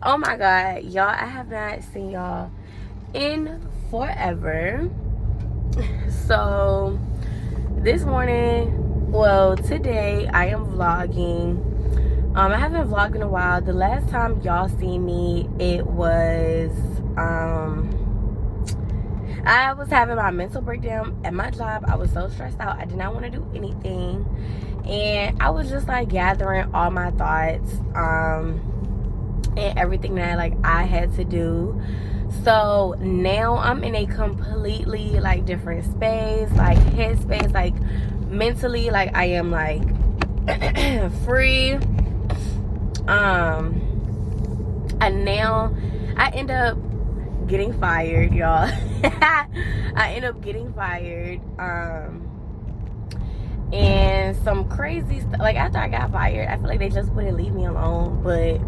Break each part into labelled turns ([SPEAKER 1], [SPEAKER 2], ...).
[SPEAKER 1] Oh my god, y'all, I have not seen y'all in forever. So this morning, well, today I am vlogging. I haven't vlogged in a while. The last time y'all seen me, it was I was having my mental breakdown at my job. I was so stressed out. I did not want to do anything, and I was just like gathering all my thoughts and everything that I had to do. So now I'm in a completely like different space, like headspace, like mentally, like I am like free. And now I end up getting fired, y'all. I end up getting fired. And some crazy stuff. Like after I got fired, I feel like they just wouldn't leave me alone, but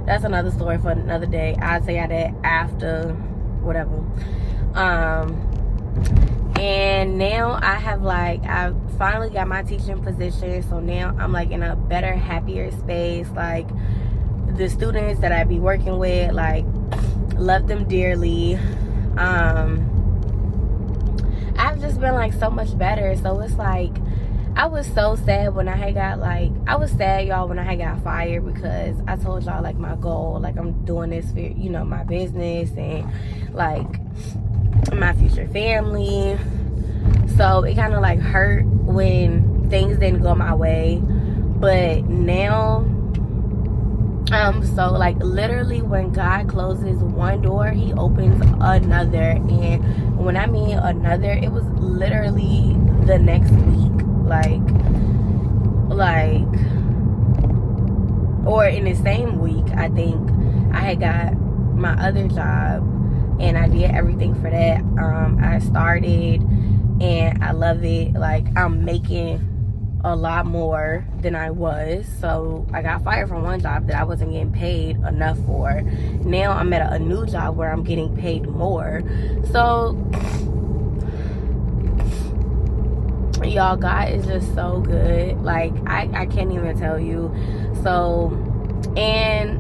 [SPEAKER 1] that's another story for another day. I'll tell y'all that after whatever. And now I finally got my teaching position. So now I'm like in a better, happier space. Like the students that I be working with, like love them dearly. I've just been like so much better. So it's like I was so sad when I had got I was sad, y'all, when I had got fired, because I told y'all like my goal, like I'm doing this for, you know, my business and like my future family. So it kind of like hurt when things didn't go my way. But now so like literally when God closes one door, he opens another. And when I mean another, it was literally the next week. Or in the same week, I think I had got my other job and I did everything for that. I started and I love it. Like I'm making a lot more than I was. So I got fired from one job that I wasn't getting paid enough for. Now I'm at a new job where I'm getting paid more. So y'all, God is just so good. Like I can't even tell you. So, and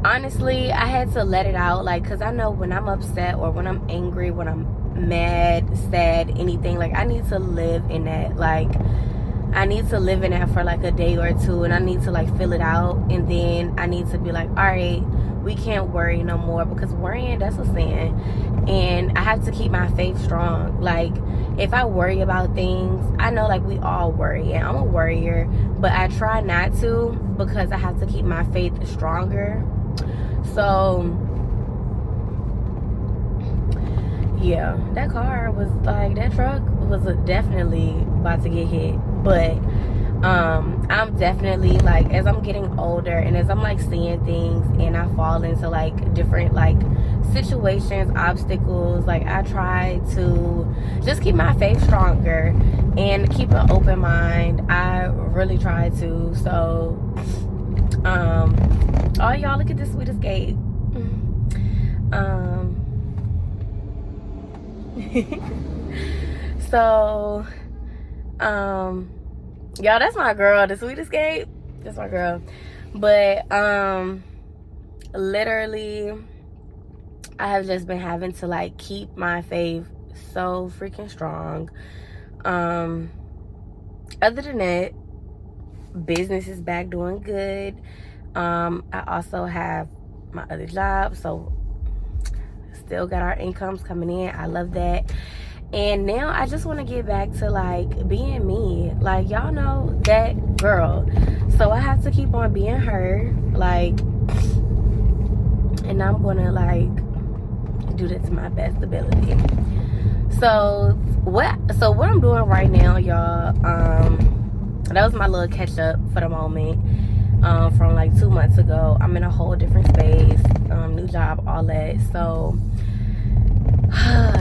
[SPEAKER 1] honestly, I had to let it out, like, because I know when I'm upset or when I'm angry, when I'm mad, sad, anything, like I need to live in that. Like I need to live in that for like a day or two, and I need to like fill it out, and then I need to be like, all right, we can't worry no more, because worrying, that's a sin. And I have to keep my faith strong. Like if I worry about things, I know like we all worry, and I'm a worrier, but I try not to, because I have to keep my faith stronger. So yeah, that car was like, that truck was definitely about to get hit. But I'm definitely like, as I'm getting older and as I'm like seeing things and I fall into like different like situations, obstacles, like I try to just keep my faith stronger and keep an open mind. I really try to. So oh y'all, look at this sweet escape. So y'all, that's my girl, the Sweet Escape. That's my girl. But literally I have just been having to like keep my faith so freaking strong. Other than that, business is back doing good. I also have my other job, so still got our incomes coming in. I love that. And now I just want to get back to like being me. Like y'all know that girl, so I have to keep on being her. Like, and I'm gonna like do that to my best ability. So what I'm doing right now, y'all, that was my little catch up for the moment. From like 2 months ago, I'm in a whole different space, new job, all that. So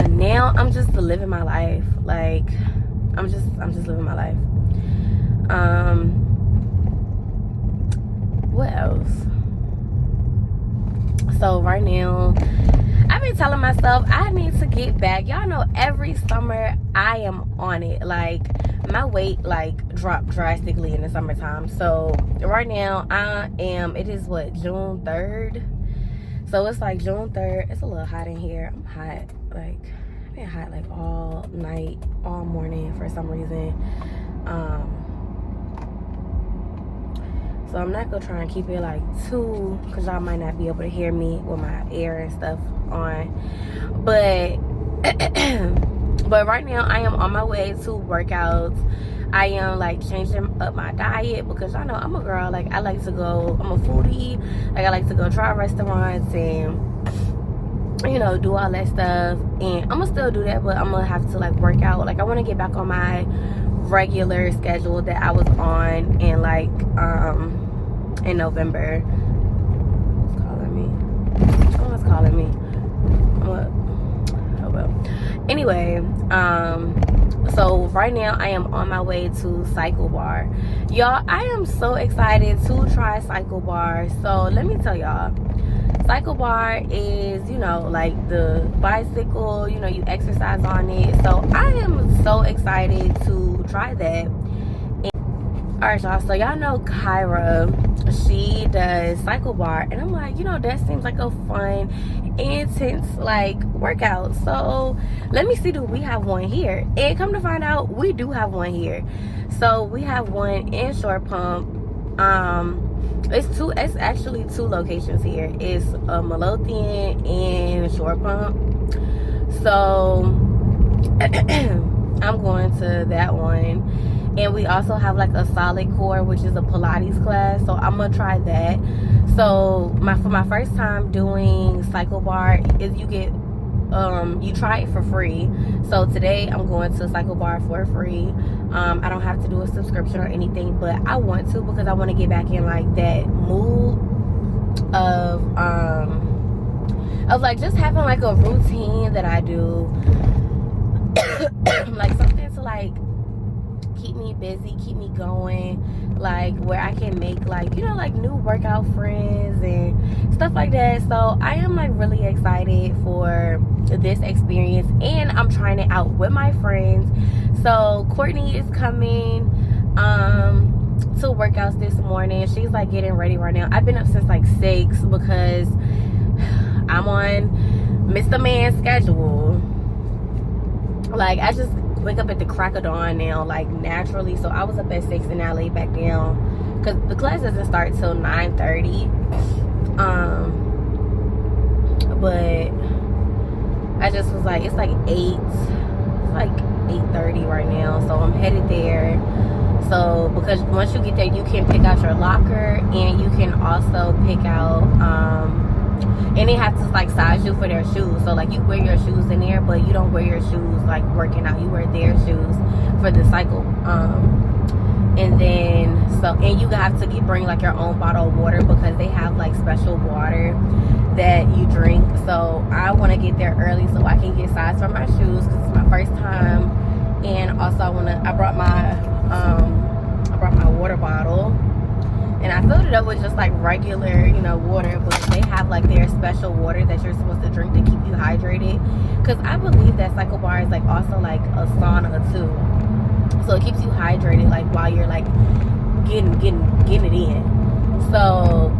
[SPEAKER 1] now I'm just living my life. Like I'm just living my life. What else? So right now I I've been telling myself I need to get back. Y'all know every summer I am on it. Like, my weight like dropped drastically in the summertime. So right now it is what, June 3rd? So it's like June 3rd. It's a little hot in here. I'm hot. Like, I've been hot like all night, all morning for some reason. So I'm not gonna try and keep it like too, because y'all might not be able to hear me with my air and stuff on. But but right now I am on my way to workouts. I am like changing up my diet because y'all know I'm a girl. Like, I like to go, I'm a foodie. Like, I like to go try restaurants and, you know, do all that stuff. And I'm gonna still do that, but I'm gonna have to like work out. Like, I want to get back on my regular schedule that I was on in like in November. Who's calling me? Someone's calling me. Oh well. Anyway, so right now I am on my way to Cycle Bar. Y'all, I am so excited to try Cycle Bar. So let me tell y'all, Cycle Bar is, you know, like the bicycle, you know, you exercise on it. So I am so excited to try that. Alright, y'all, so y'all know Kyra, she does Cycle Bar, and I'm like, you know, that seems like a fun, intense like workout. So let me see, do we have one here? And come to find out, we do have one here. So we have one in Short Pump. It's actually two locations here. It's Midlothian and Short Pump. So I'm going to that one. And we also have like a solid core, which is a Pilates class. So I'm gonna try that. So for my first time doing Cycle Bar, is you get you try it for free. So today I'm going to Cycle Bar for free. I don't have to do a subscription or anything, but I want to because I want to get back in like that mood of like just having like a routine that I do, like something to like keep me busy, keep me going, like where I can make like, you know, like new workout friends and stuff like that. So I am like really excited for this experience, and I'm trying it out with my friends. So Courtney is coming to workouts this morning. She's like getting ready right now. I've been up since like 6 because I'm on Mr. Man's schedule. Like, I just wake up at the crack of dawn now, like naturally. So I was up at 6 and I laid back down because the class doesn't start till 9:30. But I just was like, it's like 8:30 right now, so I'm headed there. So because once you get there, you can pick out your locker, and you can also pick out and they have to like size you for their shoes. So like you wear your shoes in there, but you don't wear your shoes like working out. You wear their shoes for the cycle. And then and you have to bring like your own bottle of water because they have like special water that you drink. So I want to get there early so I can get sized for my shoes because it's my first time. And also I brought my water bottle. And I filled it up with just like regular, you know, water, but they have like their special water that you're supposed to drink to keep you hydrated. Because I believe that Cycle Bar is like also like a sauna too, so it keeps you hydrated like while you're like getting it in. So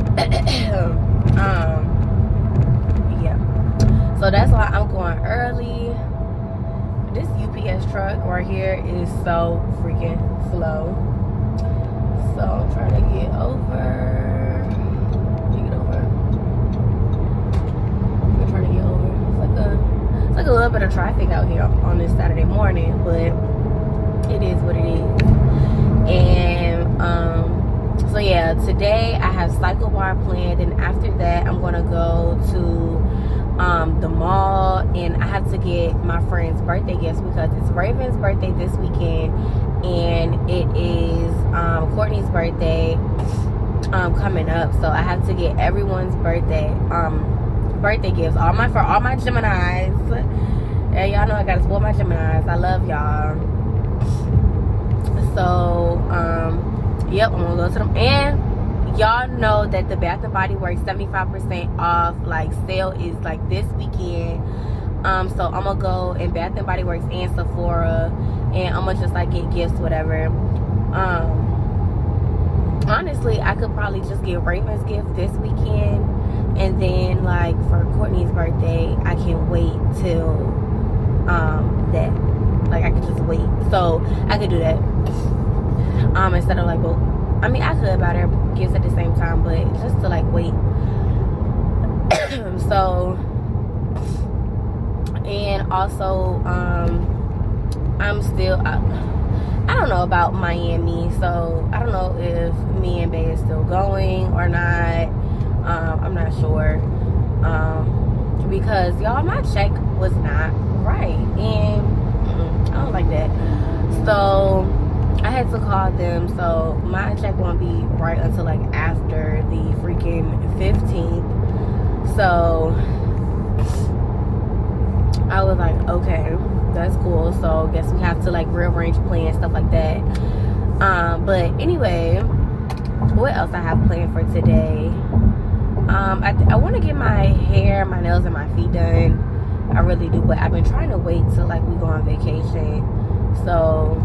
[SPEAKER 1] yeah, so that's why I'm going early. This UPS truck right here is so freaking slow. So I'm trying to get over. I'm trying to get over. It's like a little bit of traffic out here on this Saturday morning, but it is what it is. And so yeah, today I have Cycle Bar planned, and after that I'm gonna go to the mall, and I have to get my friend's birthday gifts because it's Raven's birthday this weekend, and it is Courtney's birthday coming up. So I have to get everyone's birthday gifts. For all my Geminis. Yeah, y'all know I gotta support my Geminis. I love y'all. So yep, I'm gonna go to them. And y'all know that the Bath and Body Works 75% off like sale is like this weekend. So I'm gonna go in Bath and Body Works and Sephora, and I'm gonna just like get gifts, whatever. Honestly, I could probably just get Raven's gift this weekend, and then like for Courtney's birthday, I can wait till that. Like I could just wait, so I could do that. Instead of like, well, I mean I could buy their gifts at the same time, but just to like wait. So, and also I'm still I don't know about Miami, so I don't know if me and Bay is still going or not. I'm not sure, because y'all, my check was not right, and I don't like that. So I had to call them, so my check won't be right until like after the freaking 15th. So I was like, okay, that's cool. So guess we have to like rearrange plans, stuff like that. But anyway, what else I have planned for today? I want to get my hair, my nails, and my feet done. I really do, but I've been trying to wait till like we go on vacation. So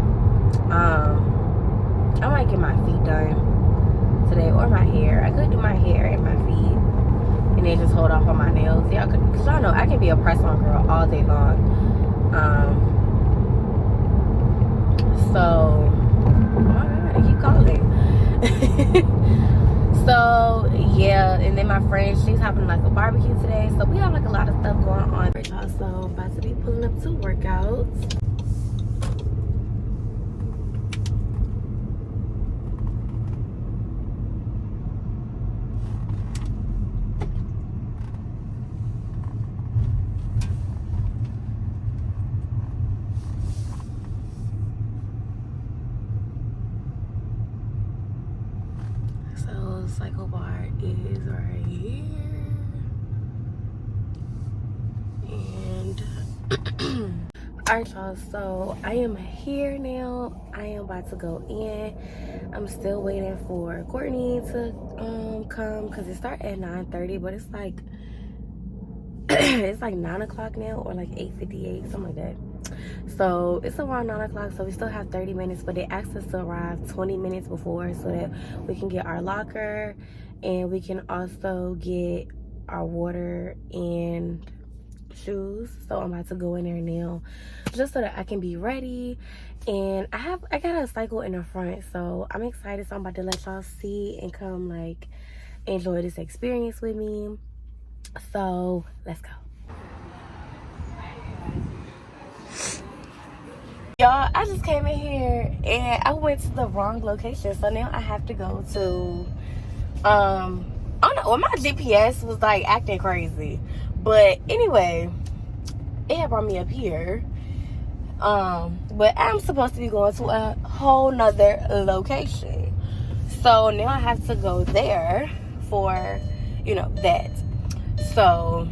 [SPEAKER 1] I might get my feet done today, or my hair. I could do my hair and my feet, and then just hold off on my nails. Yeah, cause y'all know I can be a press-on girl all day long. So, oh my God, I keep calling. So yeah, and then my friend, she's having like a barbecue today. So we have like a lot of stuff going on. So I'm about to be pulling up to workouts. Cycle bar is right here, and alright y'all, so I am here now. I am about to go in. I'm still waiting for Courtney to come, because it started at 9:30, but it's like it's like 9 o'clock now, or like 8:58, something like that. So it's around 9 o'clock, so we still have 30 minutes, but they asked us to arrive 20 minutes before so that we can get our locker, and we can also get our water and shoes. So I'm about to go in there now just so that I can be ready. And I got a cycle in the front, so I'm excited. So I'm about to let y'all see and come like enjoy this experience with me. So let's go. Y'all, I just came in here and I went to the wrong location, so now I have to go to I don't know, well, my GPS was like acting crazy, but anyway, it had brought me up here, but I'm supposed to be going to a whole nother location, so now I have to go there for, you know, that. So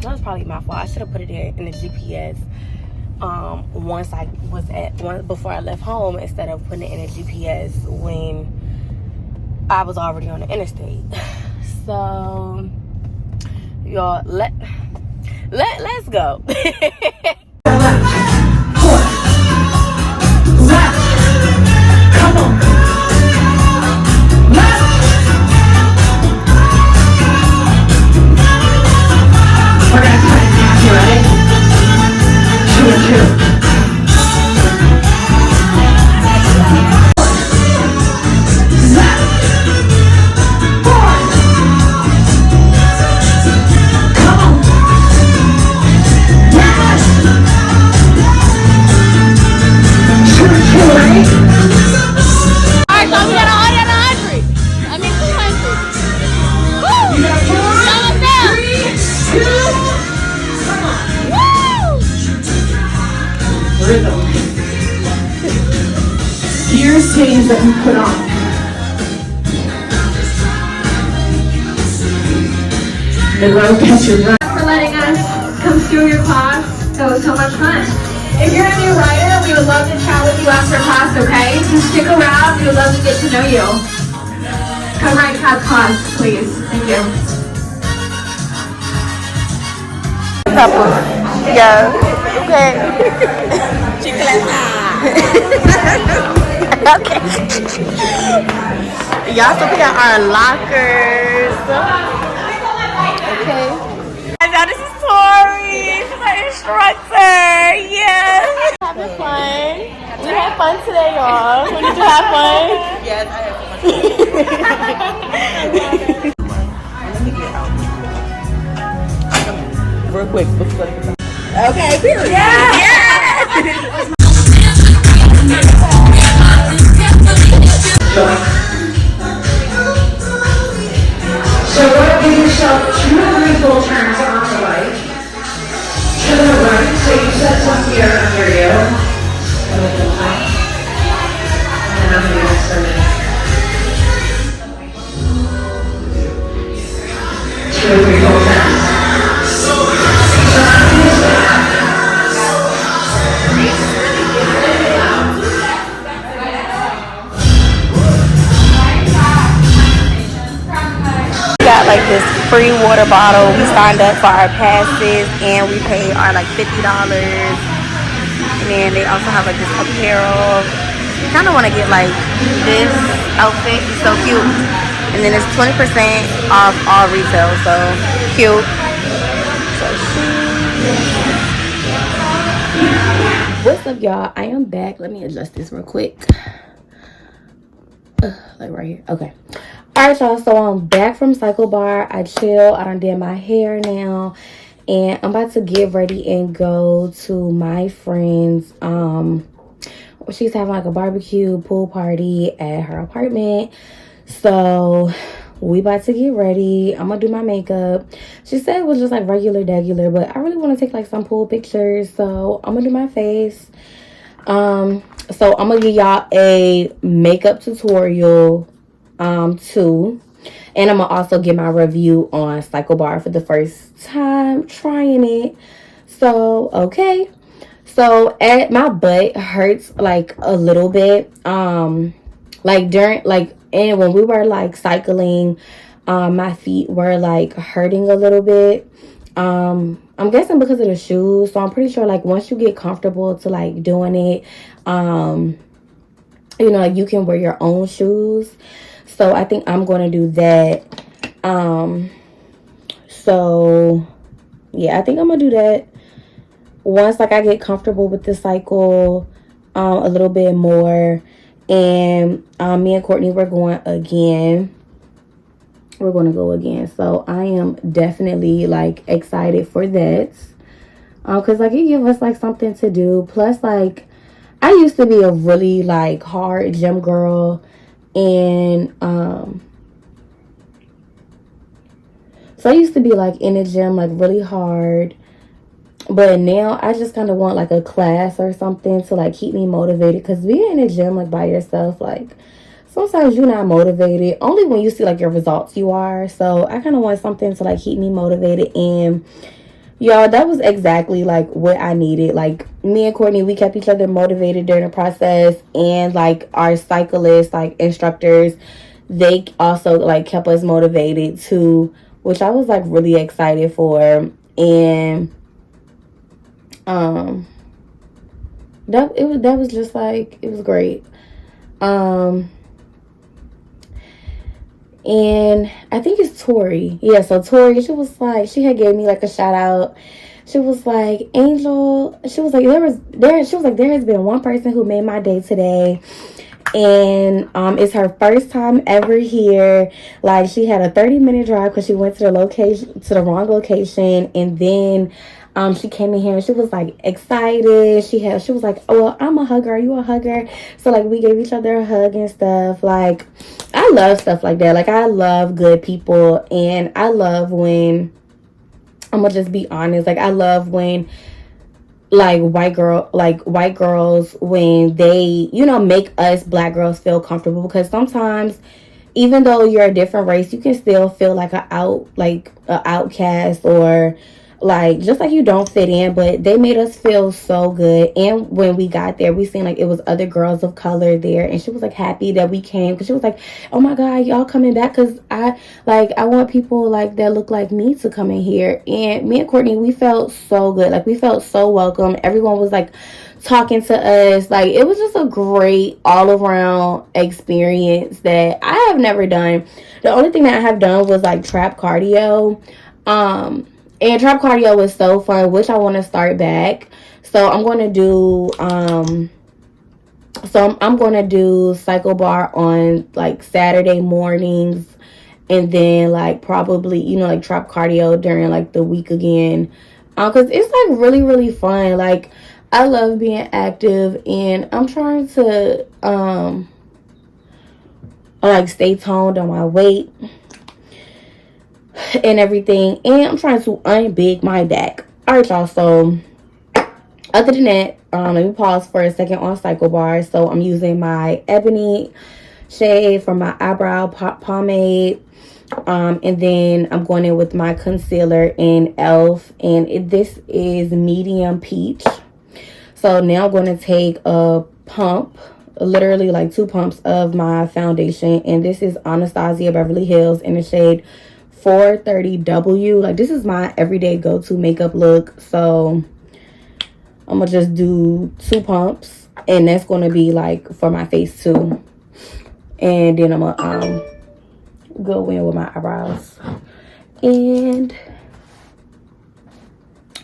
[SPEAKER 1] that was probably my fault. I should have put it in the GPS once I was before I left home, instead of putting it in a GPS when I was already on the interstate. So y'all, let's go.
[SPEAKER 2] Things that we put on. The rope has your run. For letting us come through your class. That was so much fun. If you're a new rider, we would love to chat with you after class, okay? Just stick around. We would love to get to know you. covering cab costs, please. Thank you.
[SPEAKER 1] Couple. Yeah. Okay. Okay. Y'all, so we got our lockers. Okay. And now this is Tori. She's my instructor. Yes. Having fun. We had fun today, y'all. Did you have fun? Yes, I had fun. Real quick. Okay, period. Yeah.
[SPEAKER 2] So give yourself 2 or 3 full turns on the right. To the right, so you set some here under you. And then I'm going to ask for me. 2 or 3 full turns.
[SPEAKER 1] Got like this free water bottle. We signed up for our passes and we paid our like $50. And then they also have like this apparel. I kind of want to get like this outfit. It's so cute. And then it's 20% off all retail. So cute. So what's up, y'all? I am back. Let me adjust this real quick. Like right here. Okay. Alright, y'all, so I'm back from Cycle Bar. I chill. I done did my hair now. And I'm about to get ready and go to my friend's. She's having like a barbecue pool party at her apartment. So we about to get ready. I'm gonna do my makeup. She said it was just like regular, but I really want to take like some pool pictures. So I'm gonna do my face. So I'm gonna give y'all a makeup tutorial too, and I'm gonna also get my review on Cycle Bar for the first time trying it. So okay, so my butt hurts like a little bit, like during like, and when we were like cycling, my feet were like hurting a little bit. I'm guessing because of the shoes. So I'm pretty sure like once you get comfortable to like doing it, you know, like you can wear your own shoes. So I think I'm going to do that. So yeah, I think I'm going to do that once like I get comfortable with the cycle a little bit more. And me and Courtney, we're going again. We're going to go again. So I am definitely like excited for that. Cause like it gives us like something to do. Plus like I used to be a really like hard gym girl. And so I used to be like in the gym like really hard, but now I just kind of want like a class or something to like keep me motivated, because being in the gym like by yourself, like sometimes you're not motivated. Only when you see like your results you are. So I kind of want something to like keep me motivated. And y'all, that was exactly like what I needed. Like me and Courtney, we kept each other motivated during the process, and like our cyclists, like instructors, they also like kept us motivated too, which I was like really excited for. And that was just like, it was great. And I think it's Tori. Yeah, so Tori, she was like, she had gave me like a shout out. She was like, Angel, she was like, there has been one person who made my day today. And it's her first time ever here. Like, she had a 30-minute drive because she went to the wrong location. And then she came in here and she was like excited. She was like, oh, well, I'm a hugger. Are you a hugger? So like we gave each other a hug and stuff. Like, I love stuff like that. Like, I love good people. And I love when, I'm gonna just be honest, like I love when like white girls, when they, you know, make us black girls feel comfortable. Because sometimes even though you're a different race, you can still feel like an outcast, or like, just like you don't fit in, but they made us feel so good. And when we got there, we seen like it was other girls of color there, and she was like happy that we came, because she was like, oh my god, y'all coming back, because I want people like that look like me to come in here. And me and Courtney, we felt so good, like we felt so welcome. Everyone was like talking to us, like it was just a great all around experience that I have never done. The only thing that I have done was like trap cardio. And trap cardio was so fun, which I want to start back. So I'm going to do I'm going to do cycle bar on like Saturday mornings, and then like probably, you know, like trap cardio during like the week again. Cuz it's like really really fun. Like I love being active, and I'm trying to like stay toned on my weight and everything, and I'm trying to unbig my back. All right, y'all. So other than that, let me pause for a second on cycle bars. So I'm using my ebony shade for my eyebrow pomade, and then I'm going in with my concealer in Elf, and this is medium peach. So now I'm going to take a pump, literally like 2 pumps of my foundation, and this is Anastasia Beverly Hills in the shade 430W. Like this is my everyday go-to makeup look. So I'm gonna just do 2 pumps, and that's gonna be like for my face too. And then I'm gonna go in with my eyebrows. And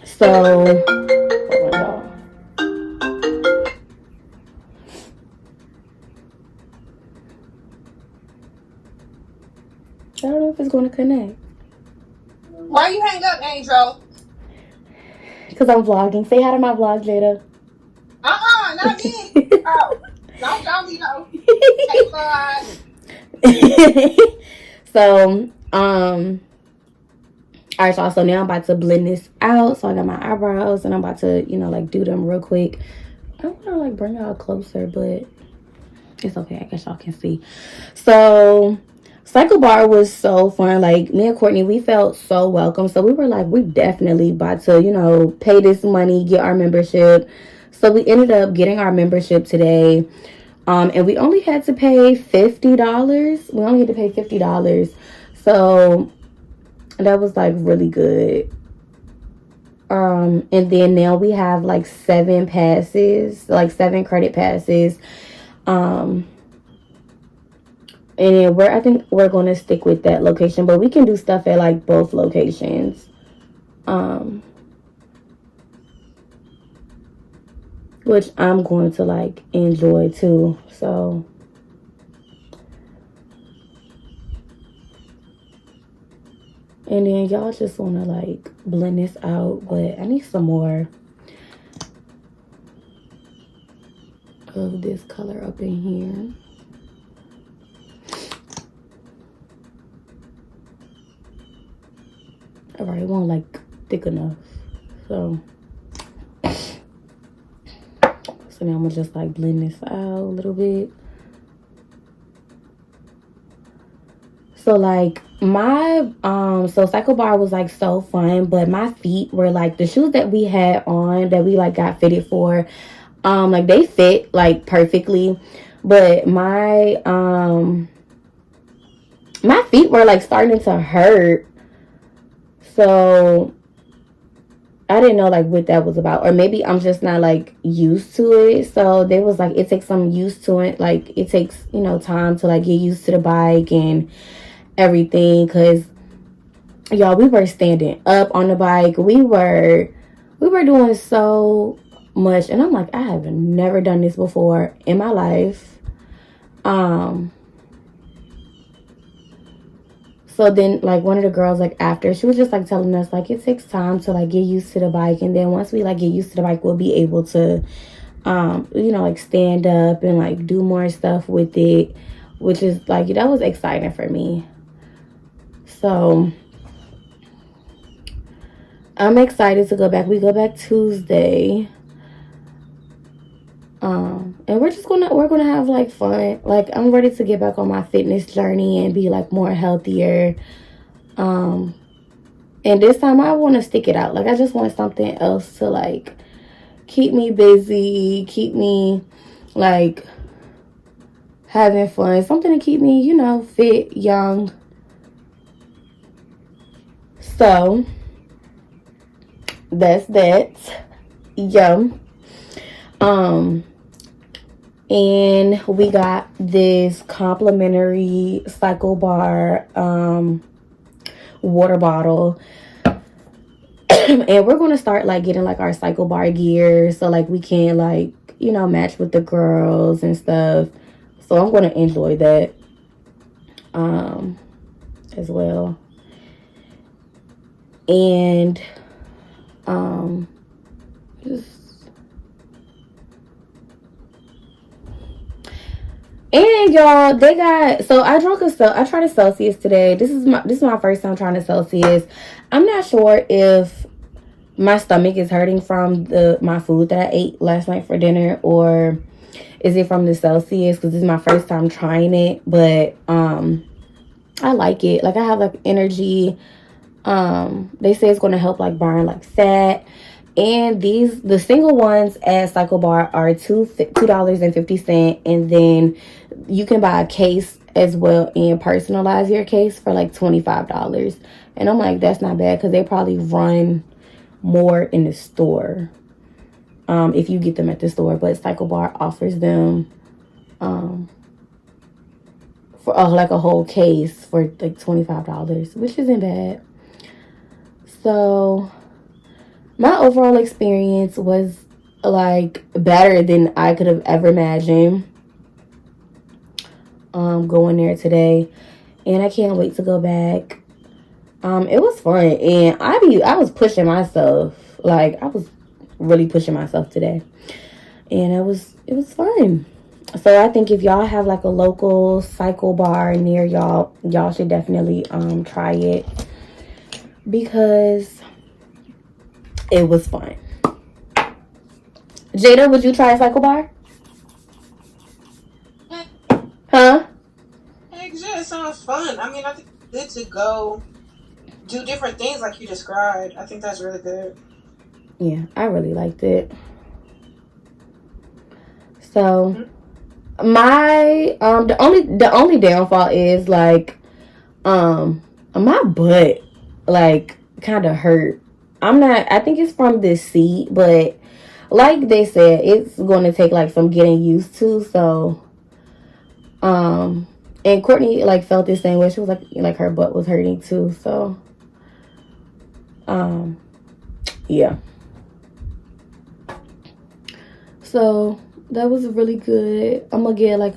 [SPEAKER 1] so hold on, y'all. I don't know if it's gonna connect.
[SPEAKER 3] Why you hang up, Angel?
[SPEAKER 1] Because I'm vlogging. Say hi to my vlog, Jada.
[SPEAKER 3] Not me. Oh, don't be no.
[SPEAKER 1] So, all right, y'all. So now I'm about to blend this out. So I got my eyebrows, and I'm about to, you know, like do them real quick. I want to like bring y'all closer, but it's okay. I guess y'all can see. So cycle bar was so fun. Like me and Courtney, we felt so welcome. So we were like, we definitely about to, you know, pay this money, get our membership. So we ended up getting our membership today. And we only had to pay $50. We only had to pay $50. So that was like really good. And then now we have like 7 passes, like 7 credit passes. And then I think we're going to stick with that location, but we can do stuff at like both locations. Which I'm going to like enjoy too. So and then y'all just want to like blend this out, but I need some more of this color up in here. All right, it won't like thick enough. So now I'm gonna just like blend this out a little bit. So like my so cycle bar was like so fun, but my feet were like, the shoes that we had on that we like got fitted for, like they fit like perfectly, but my my feet were like starting to hurt. So I didn't know like what that was about, or maybe I'm just not like used to it. So they was like, it takes some used to it. Like it takes, you know, time to like get used to the bike and everything. Cause y'all, we were standing up on the bike. We were doing so much, and I'm like, I have never done this before in my life. So then like one of the girls, like after, she was just like telling us like it takes time to like get used to the bike, and then once we like get used to the bike, we'll be able to you know, like stand up and like do more stuff with it, which is like, that was exciting for me. So I'm excited to go back. We go back Tuesday. And we're gonna have like fun. Like I'm ready to get back on my fitness journey and be like more healthier. And this time I want to stick it out. Like, I just want something else to, like, keep me busy, keep me, like, having fun. Something to keep me, you know, fit, young. So, that's that. Yum. And we got this complimentary Cycle Bar water bottle. And we're going to start, like, getting, like, our Cycle Bar gear. So, like, we can, like, you know, match with the girls and stuff. So, I'm going to enjoy that as well. And and y'all, they got, so I tried a Celsius today. This is my first time trying a Celsius. I'm not sure if my stomach is hurting from my food that I ate last night for dinner, or is it from the Celsius, because this is my first time trying it. But I like it. Like, I have, like, energy. They say it's going to help, like, burn, like, fat. And the single ones at Cycle Bar are $2.50, and then you can buy a case as well and personalize your case for, like, $25. And I'm like, that's not bad, because they probably run more in the store if you get them at the store. But Cycle Bar offers them for like a whole case for, like, $25, which isn't bad. So my overall experience was, like, better than I could have ever imagined going there today. And I can't wait to go back. It was fun. And I was pushing myself. Like, I was really pushing myself today. And it was fun. So I think if y'all have, like, a local Cycle Bar near y'all should definitely try it, because it was fun. Jada, would you try a Cycle Bar? Huh?
[SPEAKER 3] Heck yeah, it sounds fun. I mean, I think it's good to go do different things like you described. I think that's really good.
[SPEAKER 1] Yeah, I really liked it. So my the only downfall is, like, my butt, like, kind of hurt. I think it's from this seat, but like they said, it's going to take, like, some getting used to. So and Courtney, like, felt the same way. She was like her butt was hurting too. So yeah. So that was really good. I'm gonna get, like,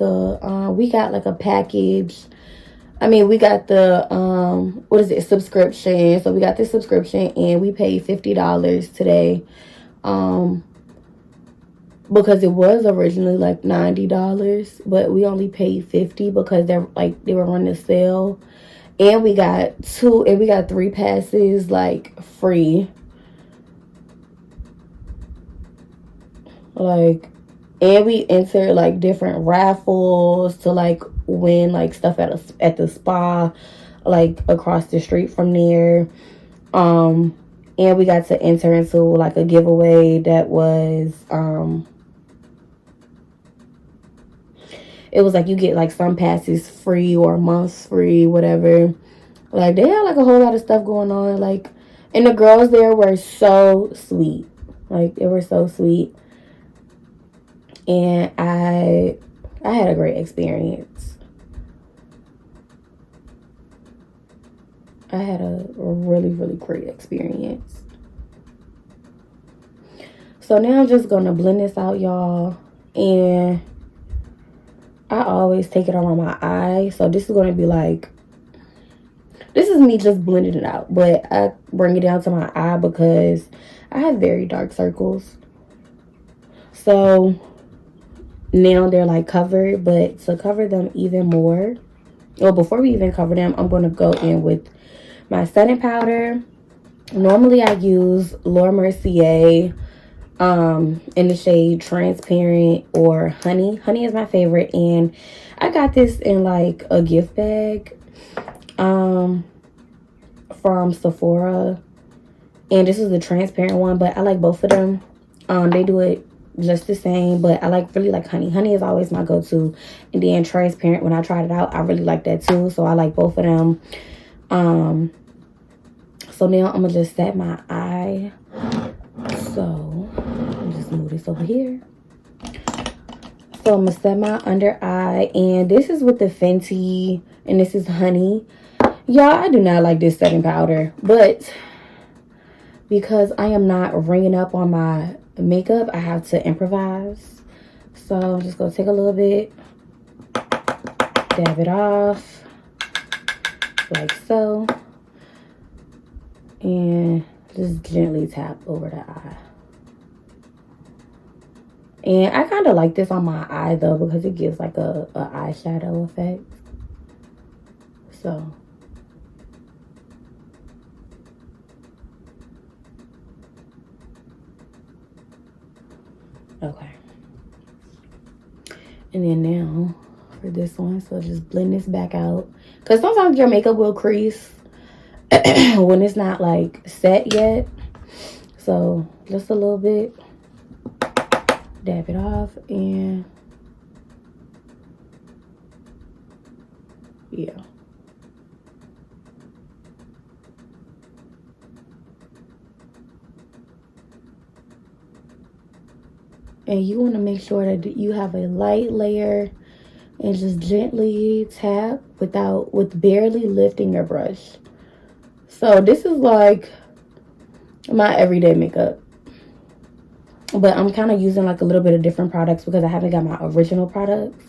[SPEAKER 1] we got, like, a package. I mean, we got the what is it, subscription. So we got this subscription, and we paid $50 today, because it was originally, like, $90, but we only paid $50 because they were running a sale. And we got 3 passes, like, free. Like, and we entered, like, different raffles to, like, win, like, stuff at the spa, like, across the street from there. And we got to enter into, like, a giveaway that was it was like you get, like, some passes free or months free, whatever. Like, they had, like, a whole lot of stuff going on. Like, and the girls there were so sweet. Like, they were so sweet. And I had a great experience. I had a really, really great experience. So now I'm just going to blend this out, y'all. And I always take it around my eye. So this is going to be, like, this is me just blending it out. But I bring it down to my eye because I have very dark circles. So now they're, like, covered. But to cover them even more, well, before we even cover them, I'm going to go in with my setting powder. Normally I use Laura Mercier in the shade Transparent or Honey. Honey is my favorite, and I got this in, like, a gift bag from Sephora. And this is the transparent one, but I like both of them. They do it just the same, but I really like honey. Honey is always my go-to. And then transparent, when I tried it out, I really like that too. So I like both of them. So now I'm gonna just set my eye. So let me just move this over here. So I'm gonna set my under eye, and this is with the Fenty, and this is honey. Y'all, I do not like this setting powder, but because I am not ringing up on my makeup, I have to improvise. So I'm just gonna take a little bit, dab it off like so, and just gently tap over the eye. And I kind of like this on my eye though, because it gives like a eyeshadow effect. So okay. And then now for this one, so just blend this back out, because sometimes your makeup will crease when it's not like set yet. So just a little bit, dab it off, and yeah. And you want to make sure that you have a light layer, and just gently tap with barely lifting your brush. So this is like my everyday makeup, but I'm kind of using like a little bit of different products because I haven't got my original products.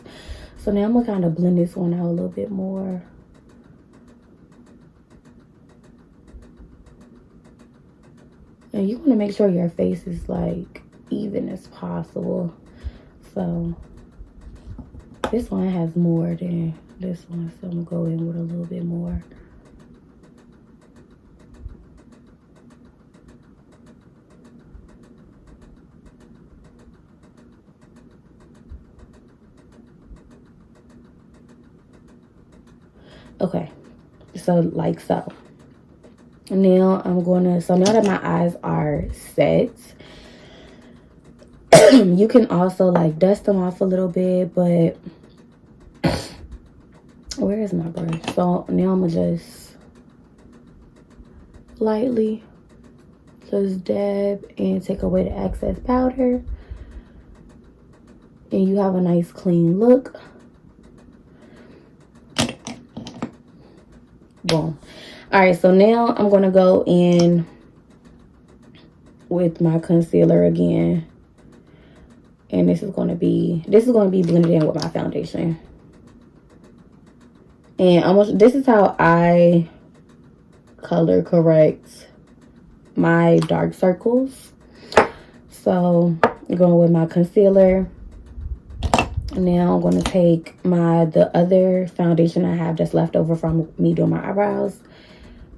[SPEAKER 1] So now I'm gonna kind of blend this one out a little bit more. And you want to make sure your face is like even as possible. So this one has more than this one, so I'm gonna go in with a little bit more. Okay, so like so. Now I'm gonna, so now that my eyes are set, you can also like dust them off a little bit, but where is my brush? So now I'm gonna just lightly just dab and take away the excess powder, and you have a nice clean look. Boom. All right, so now I'm gonna go in with my concealer again, and this is gonna be blended in with my foundation. And this is how I color correct my dark circles. So I'm going with my concealer. Now I'm going to take the other foundation I have that's left over from me doing my eyebrows,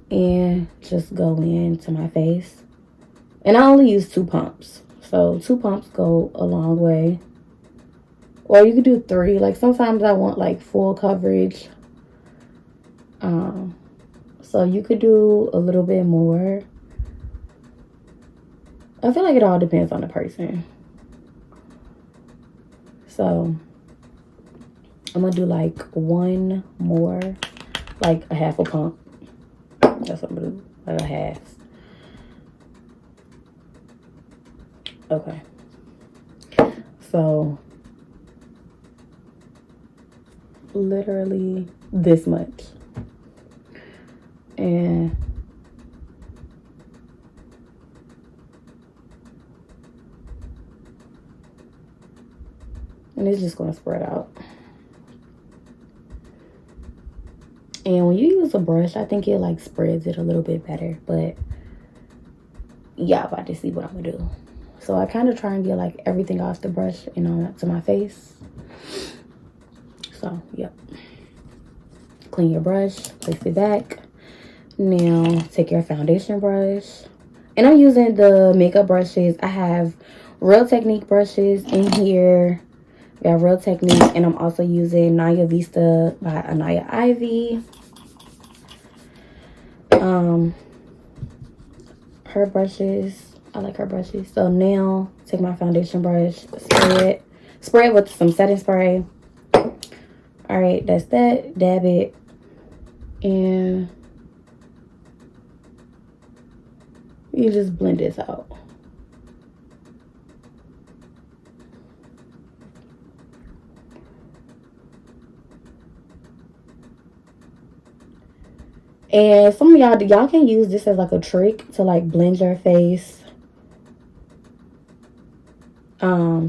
[SPEAKER 1] and just go into my face. And I only use 2 pumps. So 2 pumps go a long way. Or you could do 3. Like sometimes I want like full coverage. So you could do a little bit more. I feel like it all depends on the person. So I'm gonna do like 1 more, like a half a pump. That's what I'm gonna do, like a half. Okay. So literally this much. And it's just going to spread out. And when you use a brush, I think it like spreads it a little bit better. But yeah, I'm about to see what I'm going to do. So I kind of try and get like everything off the brush and on to my face. So, yep. Clean your brush, place it back. Now, take your foundation brush. And I'm using the makeup brushes. I have Real Technique brushes in here. We have Real Technique. And I'm also using Naya Vista by Anaya Ivy. Her brushes, I like her brushes. So now take my foundation brush, spray it with some setting spray. All right, that's that. Dab it, and you just blend this out. And some of y'all can use this as like a trick to like blend your face.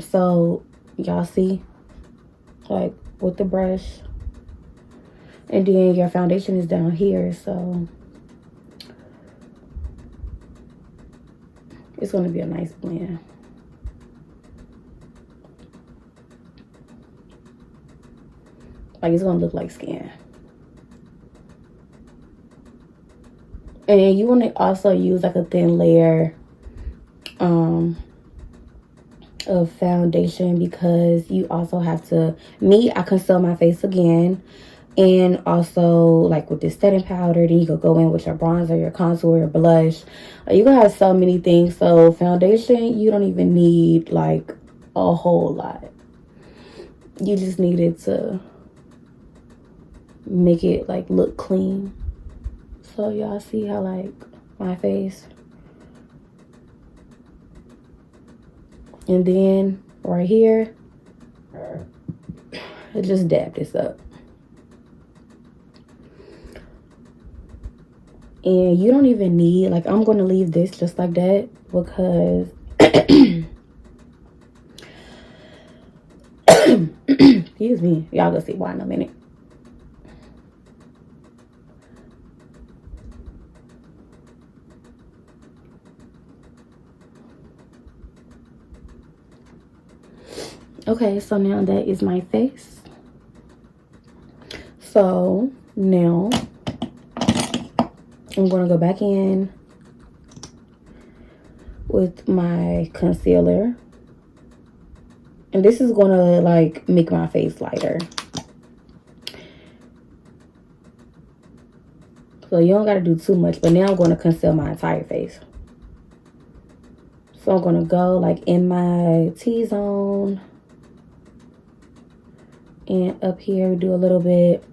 [SPEAKER 1] So y'all see, like with the brush, and then your foundation is down here, so it's gonna be a nice blend. Like it's gonna look like skin. And you want to also use like a thin layer of foundation, because you also have to, I conceal my face again, and also like with this setting powder, then you could go in with your bronzer, your contour, your blush. You can have so many things. So foundation, you don't even need like a whole lot. You just need it to make it like look clean. So y'all see how like my face, and then right here, I just dab this up. And you don't even need, like, I'm going to leave this just like that, because excuse me, y'all gonna see why in a minute. Okay, so now that is my face. So now I'm going to go back in with my concealer. And this is going to like make my face lighter. So you don't got to do too much, but now I'm going to conceal my entire face. So I'm going to go like in my T-zone. And up here, do a little bit.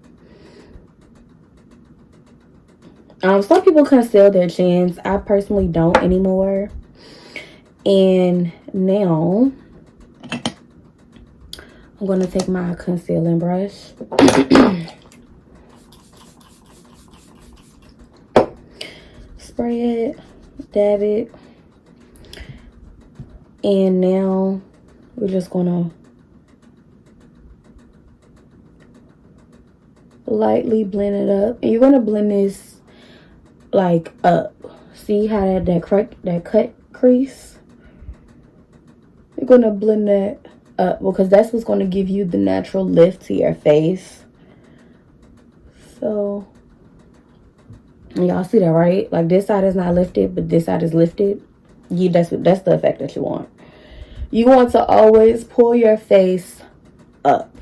[SPEAKER 1] Some people conceal their chins. I personally don't anymore. And now I'm going to take my concealing brush. Spray it, dab it. And now we're just going to lightly blend it up. And you're going to blend this like up. See how that cut crease? You're going to blend that up, because that's what's going to give you the natural lift to your face. So y'all see that, right? Like this side is not lifted, but this side is lifted. That's the effect that you want. You want to always pull your face up,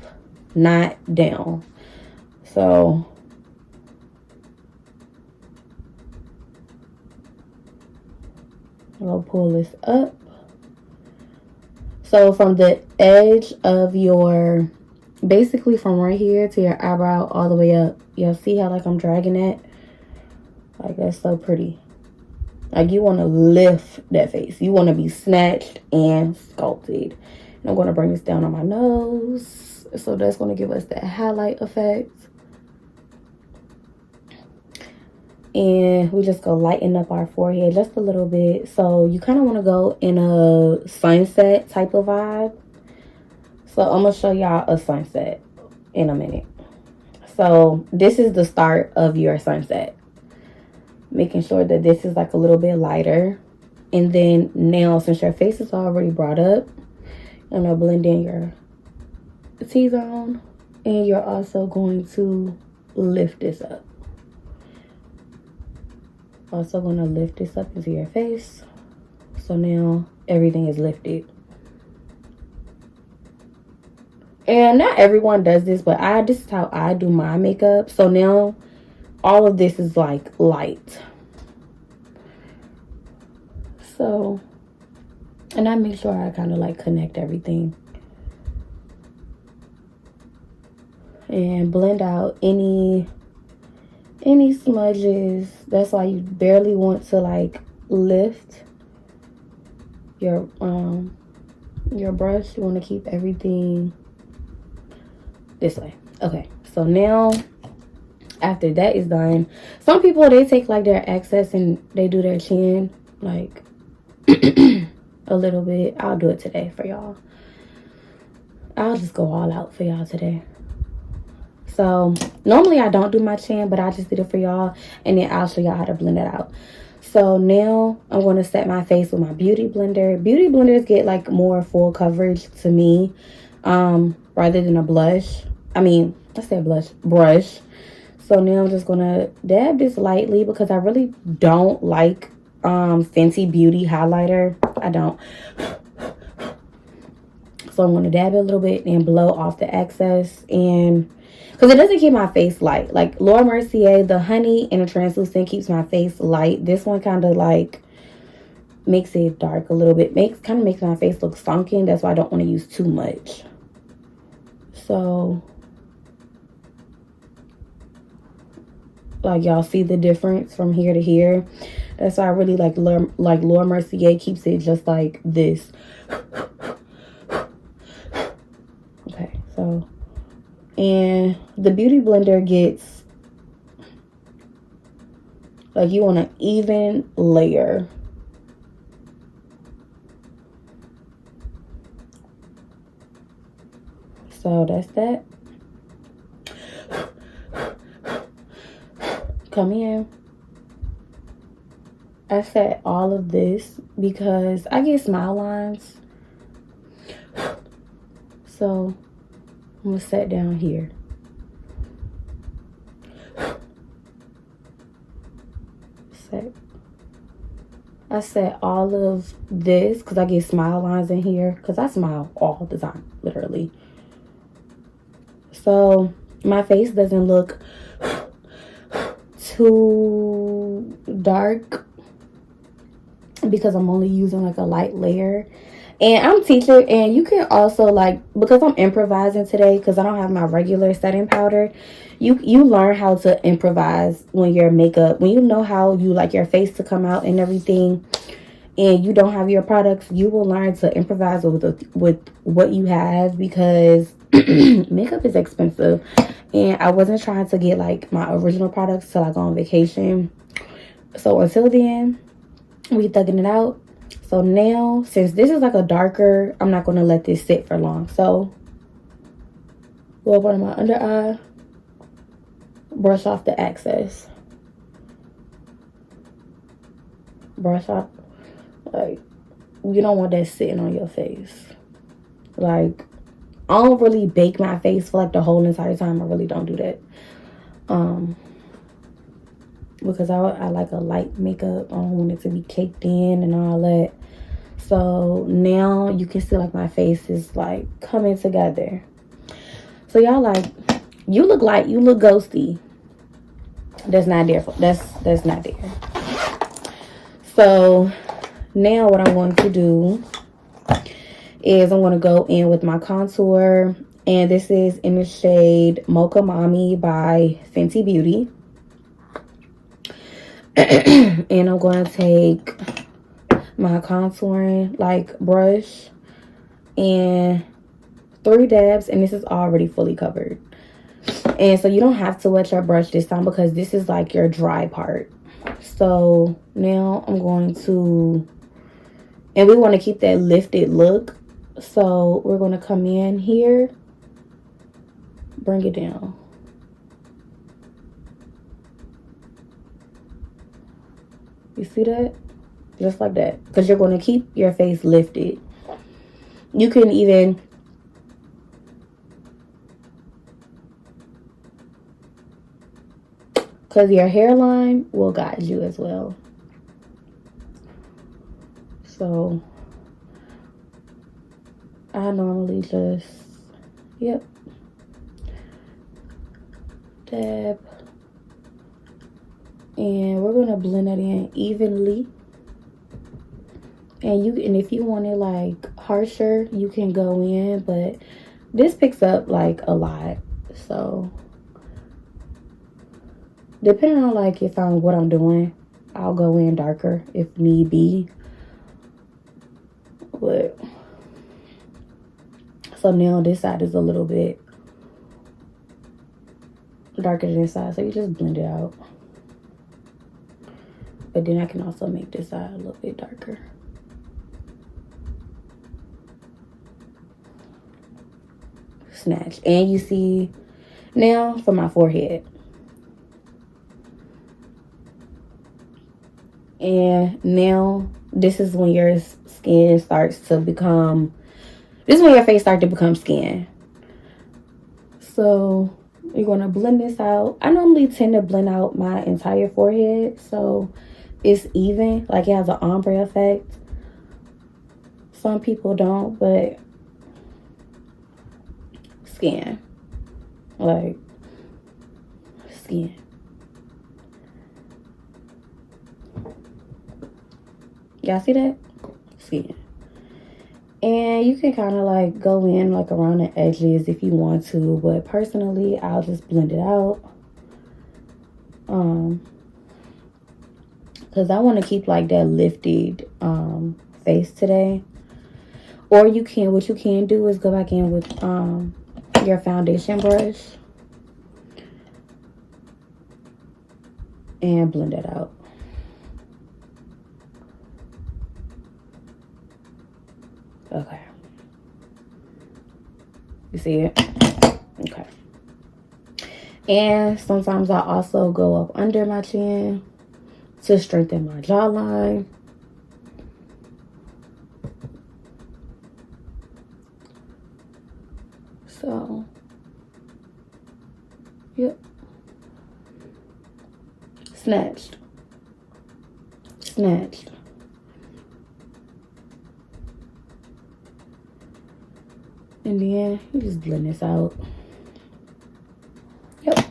[SPEAKER 1] not down. So I'll pull this up. So from the edge of your, basically from right here to your eyebrow all the way up, you'll see how like I'm dragging it. Like that's so pretty. Like you want to lift that face. You want to be snatched and sculpted. And I'm going to bring this down on my nose. So that's going to give us that highlight effect. And we just go lighten up our forehead just a little bit. So you kind of want to go in a sunset type of vibe. So I'm going to show y'all a sunset in a minute. So this is the start of your sunset. Making sure that this is like a little bit lighter. And then now, since your face is already brought up, I'm going to blend in your T-zone. And you're also going to lift this up. Also going to lift this up into your face. So now everything is lifted. And not everyone does this, but this is how I do my makeup. So now all of this is like light. So, and I make sure I kind of like connect everything and blend out any smudges. That's why you barely want to like lift your brush. You want to keep everything this way. Okay, so now after that is done, some people, they take like their excess and they do their chin like a little bit. I'll do it today for y'all. I'll just go all out for y'all today. So normally I don't do my chin, but I just did it for y'all, and then I'll show y'all how to blend it out. So now I'm going to set my face with my beauty blender. Beauty blenders get like more full coverage to me, rather than a blush. I mean, let's say brush. So now I'm just gonna dab this lightly because I really don't like Fenty Beauty highlighter. I don't. So I'm gonna dab it a little bit and blow off the excess, and because it doesn't keep my face light. Like Laura Mercier, the honey and the translucent keeps my face light. This one kind of like makes it dark a little bit. Kind of makes my face look sunken. That's why I don't want to use too much. So like y'all see the difference from here to here. That's why I really like Laura Mercier keeps it just like this. Okay, so, and the beauty blender gets like, you want an even layer. So that's that. Come in. I set all of this because I get smile lines. So I'm gonna set down here. I set all of this because I get smile lines in here because I smile all the time, literally. So my face doesn't look too dark because I'm only using like a light layer. And I'm teaching, and you can also like, because I'm improvising today because I don't have my regular setting powder, you learn how to improvise when your makeup, when you know how you like your face to come out and everything, and you don't have your products, you will learn to improvise with what you have, because makeup is expensive, and I wasn't trying to get like my original products till I go on vacation. So until then, we thugging it out. So now, since this is like a darker, I'm not going to let this sit for long. So go up under my under eye, brush off the excess, brush off. Like, you don't want that sitting on your face. Like, I don't really bake my face for like the whole entire time. I really don't do that. Because I like a light makeup. I don't want it to be caked in and all that. So now you can see like my face is like coming together. So y'all like, you look ghosty. That's not there. That's not there. So now what I'm going to do is I'm going to go in with my contour, and this is in the shade Mocha Mommy by Fenty Beauty. And I'm going to take my contouring like brush and 3 dabs, and this is already fully covered. And so you don't have to wet your brush this time because this is like your dry part. So now I'm going to, and we want to keep that lifted look, so we're going to come in here, bring it down. You see that? Just like that. Because you're going to keep your face lifted. You can even, because your hairline will guide you as well. So I normally just, yep, dab, And we're gonna blend it in evenly. And if you want it like harsher, you can go in, but this picks up like a lot. So depending on like if I'm what I'm doing, I'll go in darker if need be. But so now this side is a little bit darker than this side, so you just blend it out. But then I can also make this side a little bit darker. Snatch. And you see now for my forehead. And now this is when your skin starts to become, this is when your face starts to become skin. So you're going to blend this out. I normally tend to blend out my entire forehead so it's even, like it has an ombre effect. Some people don't, but skin, like skin. Y'all see that? Skin. And you can kind of like go in like around the edges if you want to, but personally I'll just blend it out. Because I want to keep like that lifted face today. Or you can, what you can do is go back in with your foundation brush and blend it out. Okay. You see it? Okay. And sometimes I also go up under my chin to strengthen my jawline. So, yep. Snatched. Snatched. And then you just blend this out. Yep.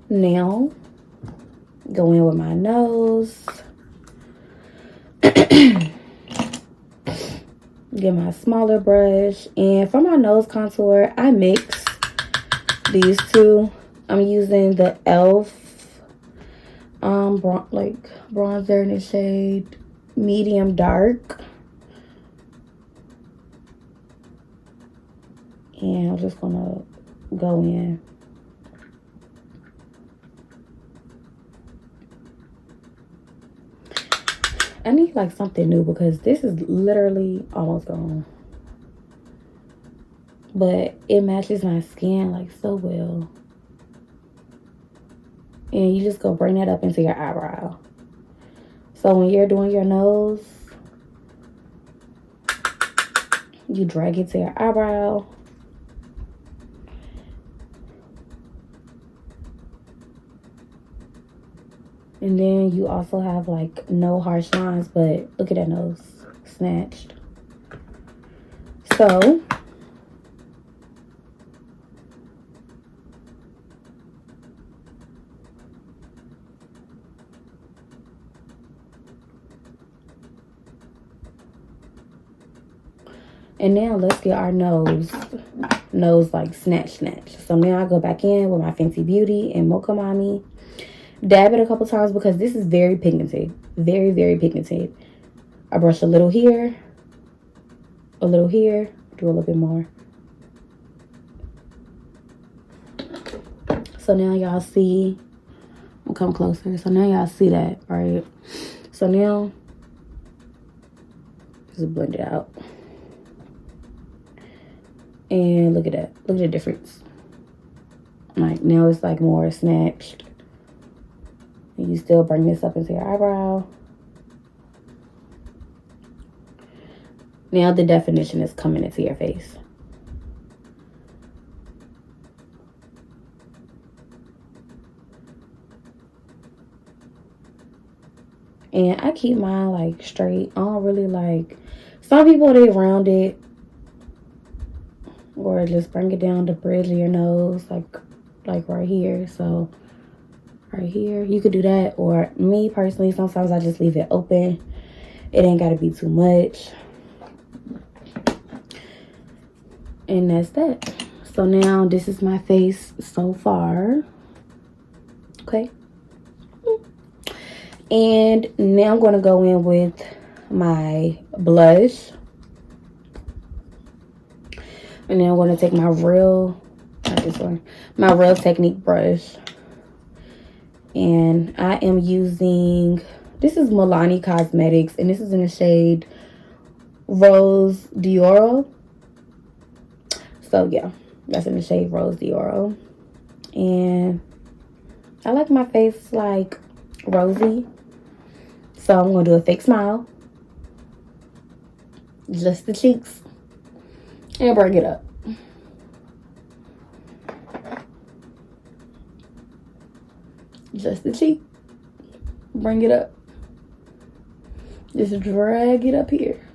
[SPEAKER 1] Now, go in with my nose. Get my smaller brush. And for my nose contour, I mix these two. I'm using the e.l.f. Bronzer in the shade medium dark. And I'm just gonna go in. I need like something new because this is literally almost gone. But it matches my skin like so well. And you just go bring that up into your eyebrow. So when you're doing your nose, you drag it to your eyebrow. And then you also have like no harsh lines, but look at that nose, snatched. So and now let's get our nose like snatch. So now I go back in with my Fenty Beauty and Mocha Mami. Dab it a couple times because this is very pigmented. Very, very pigmented. I brush a little here. A little here. Do a little bit more. So now y'all see. I'll come closer. So now y'all see that, right? So now, just blend it out. And look at that. Look at the difference. Like now it's like more snatched. And you still bring this up into your eyebrow. Now the definition is coming into your face. And I keep mine like straight. I don't really like, some people they round it or just bring it down the bridge of your nose, like right here. So right here. You could do that, or me personally, sometimes I just leave it open. It ain't gotta be too much. And that's that. So now this is my face so far. Okay. And now I'm going to go in with my blush. And then I'm going to take my Real, not this one, my Real Technique brush. And I am using, this is Milani Cosmetics, and this is in the shade Rose d'Oro. So yeah, that's in the shade Rose d'Oro. And I like my face like rosy. So I'm going to do a fake smile. Just the cheeks. And bring it up. Just the cheek. Bring it up. Just drag it up here.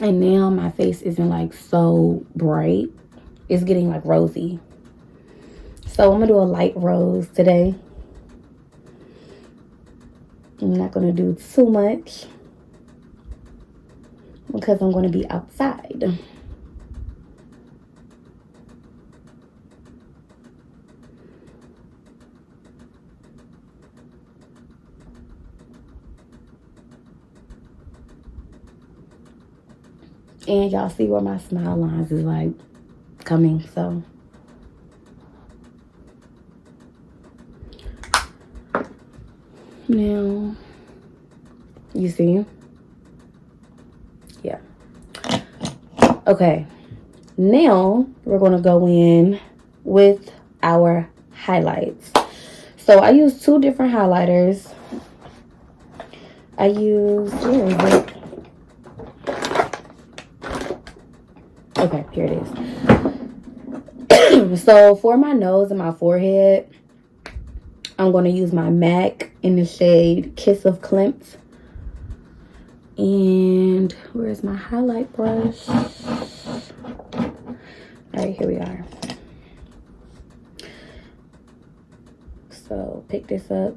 [SPEAKER 1] And now my face isn't like so bright. It's getting like rosy. So I'm gonna do a light rose today. I'm not gonna do too much because I'm gonna be outside. And y'all see where my smile lines is like coming, so. Now, you see? Yeah. Okay. Now, we're going to go in with our highlights. So, I use two different highlighters. I use, where is it? Okay, here it is. So, for my nose and my forehead, I'm going to use my MAC in the shade Kiss of Klimt. And where's my highlight brush? All right, here we are. So pick this up.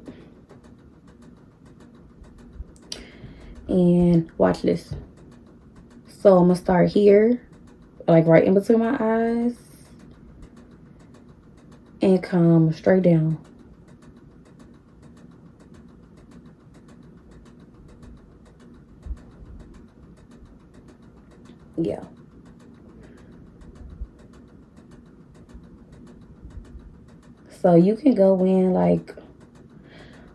[SPEAKER 1] And watch this. So I'm going to start here, like right in between my eyes. And come straight down. Yeah. So you can go in like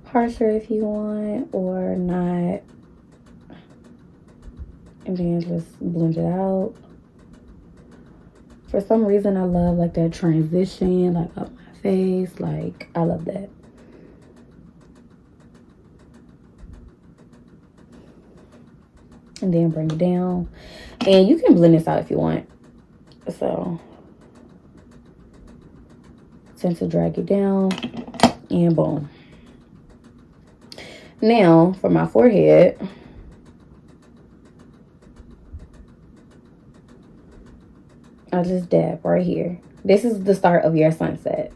[SPEAKER 1] harsher if you want or not. And then just blend it out. For some reason I love like that transition like up my face. Like I love that. And then bring it down. And you can blend this out if you want. So, tend to drag it down. And boom. Now, for my forehead. I just dab right here. This is the start of your sunset.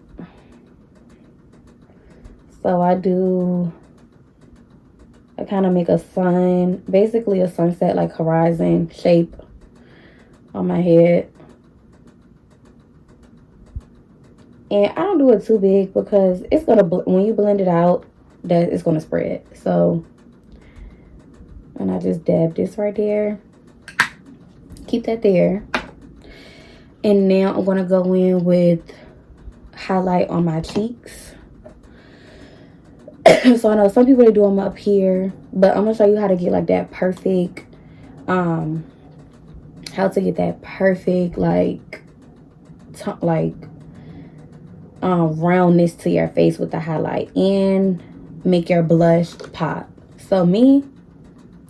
[SPEAKER 1] So, I kind of make a sun, basically a sunset like horizon shape on my head. And I don't do it too big because it's gonna, when you blend it out, that it's gonna spread. So, and I just dab this right there. Keep that there. And now I'm gonna go in with highlight on my cheeks. So I know some people, they do them up here, but I'm gonna show you how to get like that perfect, how to get that perfect roundness to your face with the highlight and make your blush pop. So me,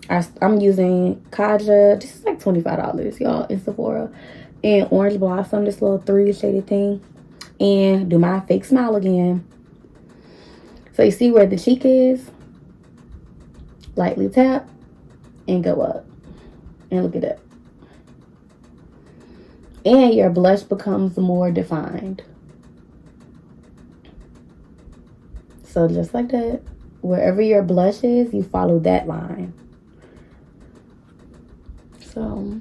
[SPEAKER 1] I'm using Kaja. This is like $25, y'all, in Sephora, and Orange Blossom, this little 3 shaded thing, and do my fake smile again. So you see where the cheek is? Lightly tap and go up. And look at that. And your blush becomes more defined. So just like that, wherever your blush is, you follow that line. So,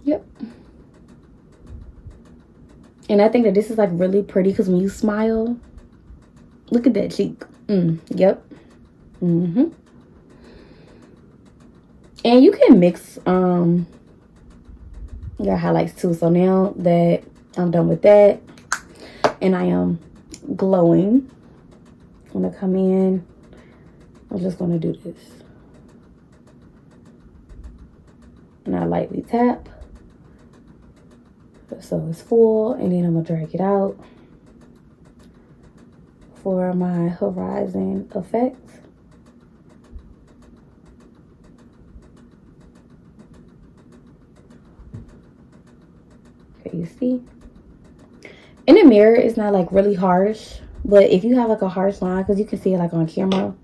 [SPEAKER 1] yep. And I think that this is like really pretty because when you smile, look at that cheek. Yep. And you can mix your highlights too. So now that I'm done with that and I am glowing, I'm gonna come in. I'm just gonna do this. And I lightly tap so it's full, and then I'm gonna drag it out for my horizon effect. Okay, you see? In the mirror, it's not like really harsh, but if you have like a harsh line, because you can see it like on camera,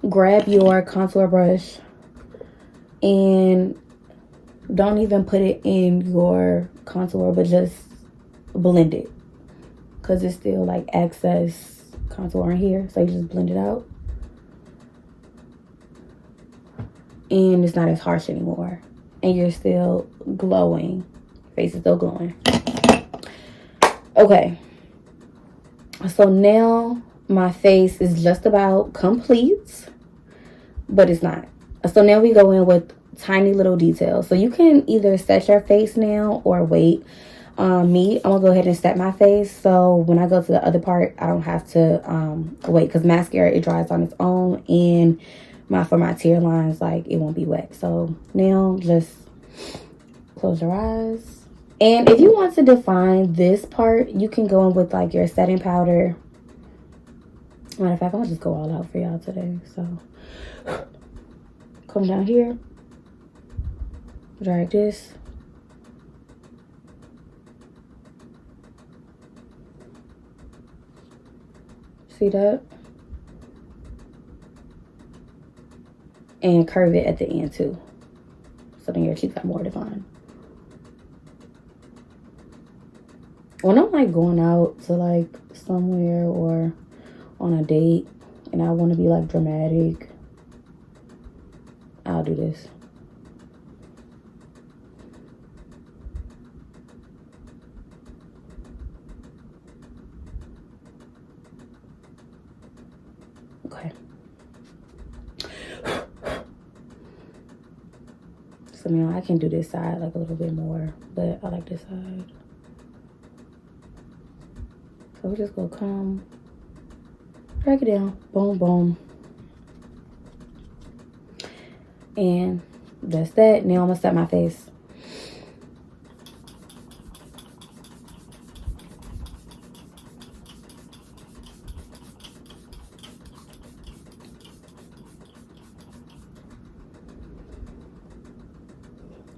[SPEAKER 1] grab your contour brush and don't even put it in your contour, but just blend it, because it's still like excess contour in here. So you just blend it out, and it's not as harsh anymore, and you're still glowing. Face is still glowing. Okay, so now my face is just about complete, but it's not. So now we go in with tiny little details. So you can either set your face now or wait. Me, I'm gonna go ahead and set my face, so when I go to the other part, I don't have to wait, because mascara, it dries on its own, and for my tear lines, like, it won't be wet. So now just close your eyes. And if you want to define this part, you can go in with like your setting powder. Matter of fact, I'm gonna just go all out for y'all today. So come down here, drag this, see that, and curve it at the end too, so then your cheeks are more defined. When I'm like going out to like somewhere or on a date and I want to be like dramatic, I'll do this. Okay. So now I can do this side like a little bit more, but I like this side. So we're just gonna come, drag it down, boom, boom. And that's that. Now I'm gonna set my face.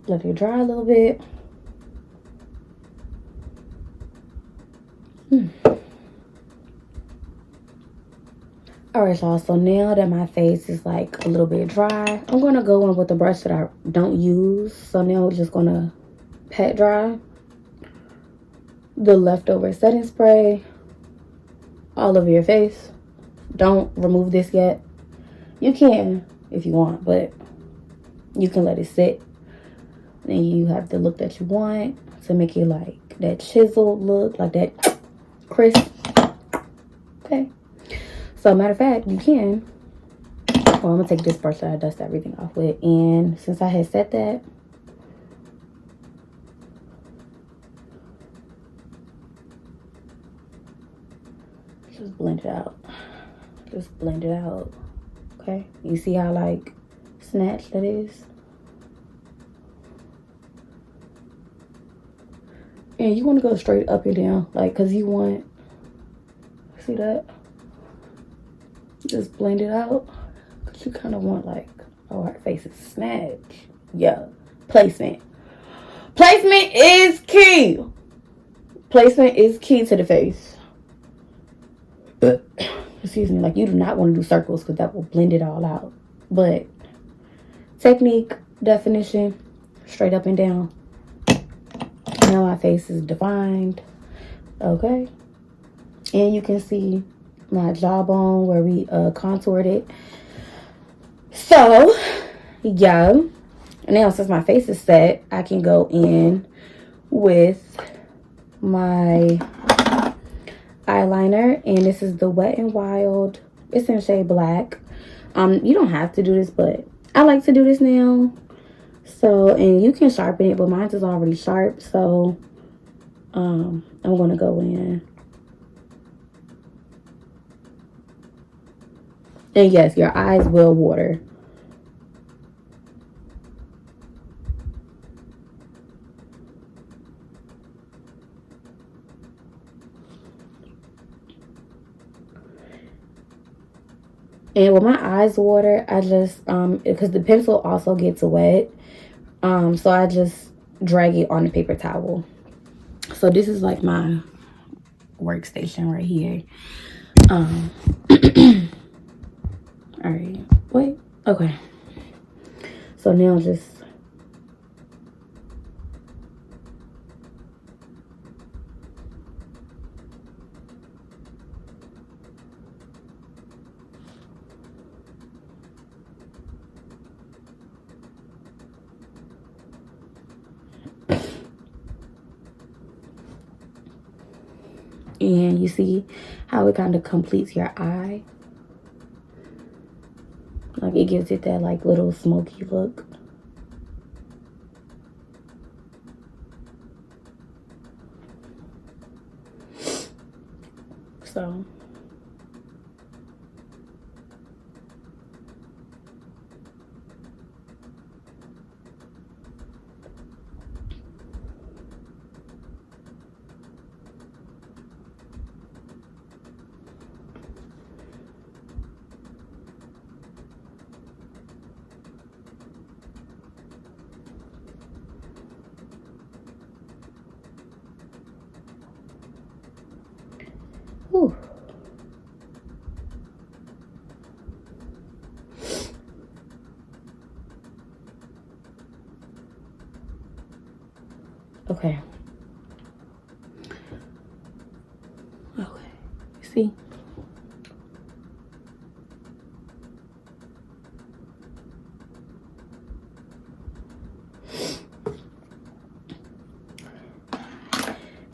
[SPEAKER 1] Let it dry a little bit. Alright, y'all, so now that my face is like a little bit dry, I'm gonna go in with a brush that I don't use. So now we're just gonna pat dry the leftover setting spray all over your face. Don't remove this yet. You can if you want, but you can let it sit. Then you have the look that you want to make it like that chiseled look, like that crisp. Okay. So matter of fact, you can. Well, I'm gonna take this brush that I dust everything off with, and since I had set that, just blend it out. Just blend it out. Okay. You see how like snatched that is? And you want to go straight up and down, like, cause you want. See that? Just blend it out, because you kind of want like, oh, her face is snatched. Yeah. Placement is key. Placement is key to the face. Excuse me. Like, you do not want to do circles, because that will blend it all out. But technique, definition, straight up and down. my face is defined. Okay. And you can see my jawbone where we contoured it. So, yeah. Now, since my face is set, I can go in with my eyeliner. And this is the Wet n Wild. It's in shade black. You don't have to do this, but I like to do this now. So, and you can sharpen it, but mine is already sharp. So, I'm going to go in. And yes, your eyes will water. And with my eyes water, I just, because the pencil also gets wet. So I just drag it on the paper towel. So this is like my workstation right here. All right, wait, okay. So now just and you see how it kind of completes your eye. Like it gives it that like little smoky look. So whew. Okay. Okay. See?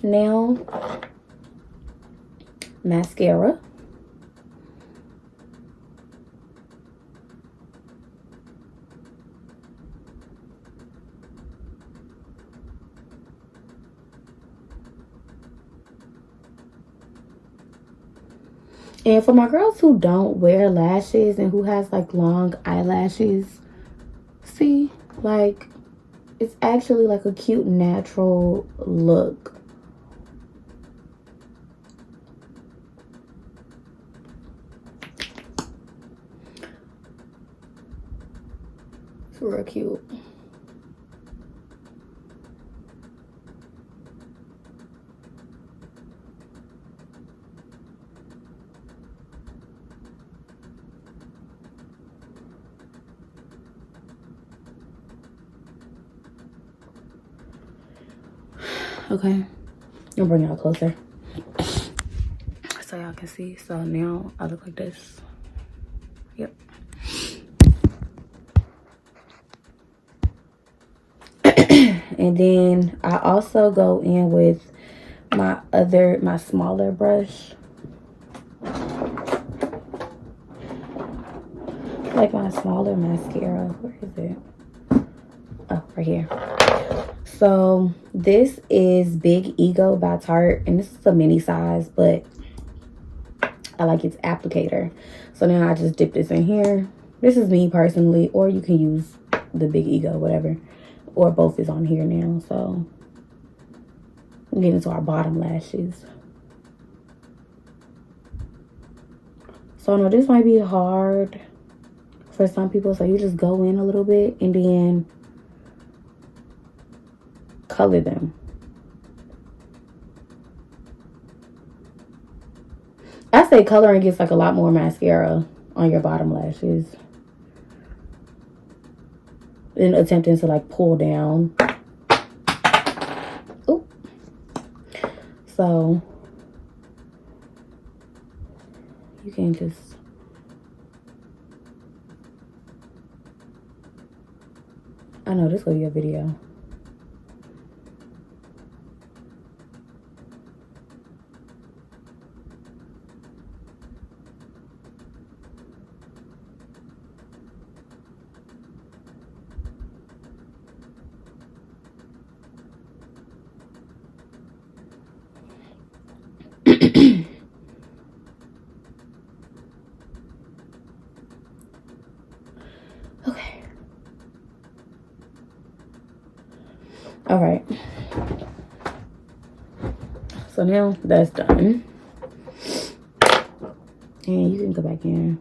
[SPEAKER 1] Now, mascara. And for my girls who don't wear lashes and who has like long eyelashes, see, like it's actually like a cute natural look. It's real cute. Okay, I'll bring y'all closer so y'all can see. So now I look like this. Yep. And then I also go in with my smaller brush, like my smaller mascara. Where is it? Oh, right here. So this is Big Ego by Tarte, and this is a mini size, but I like its applicator. So now I just dip this in here. This is me personally, or you can use the Big Ego, whatever, or both is on here now. So we're getting into our bottom lashes. So I know this might be hard for some people, so you just go in a little bit and then color them. I say coloring gets like a lot more mascara on your bottom lashes than attempting to like pull down. Oh, So you can just I know this will be a video. Okay. All right. So now that's done. And you can go back in.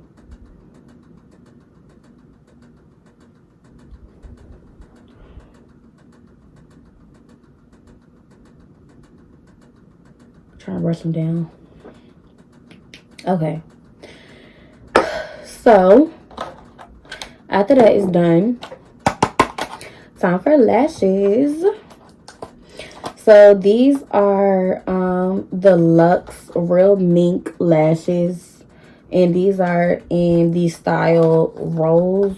[SPEAKER 1] Trying to brush them down. Okay. So after that is done, time for lashes. So these are the Luxe Real Mink lashes, and these are in the style Rose.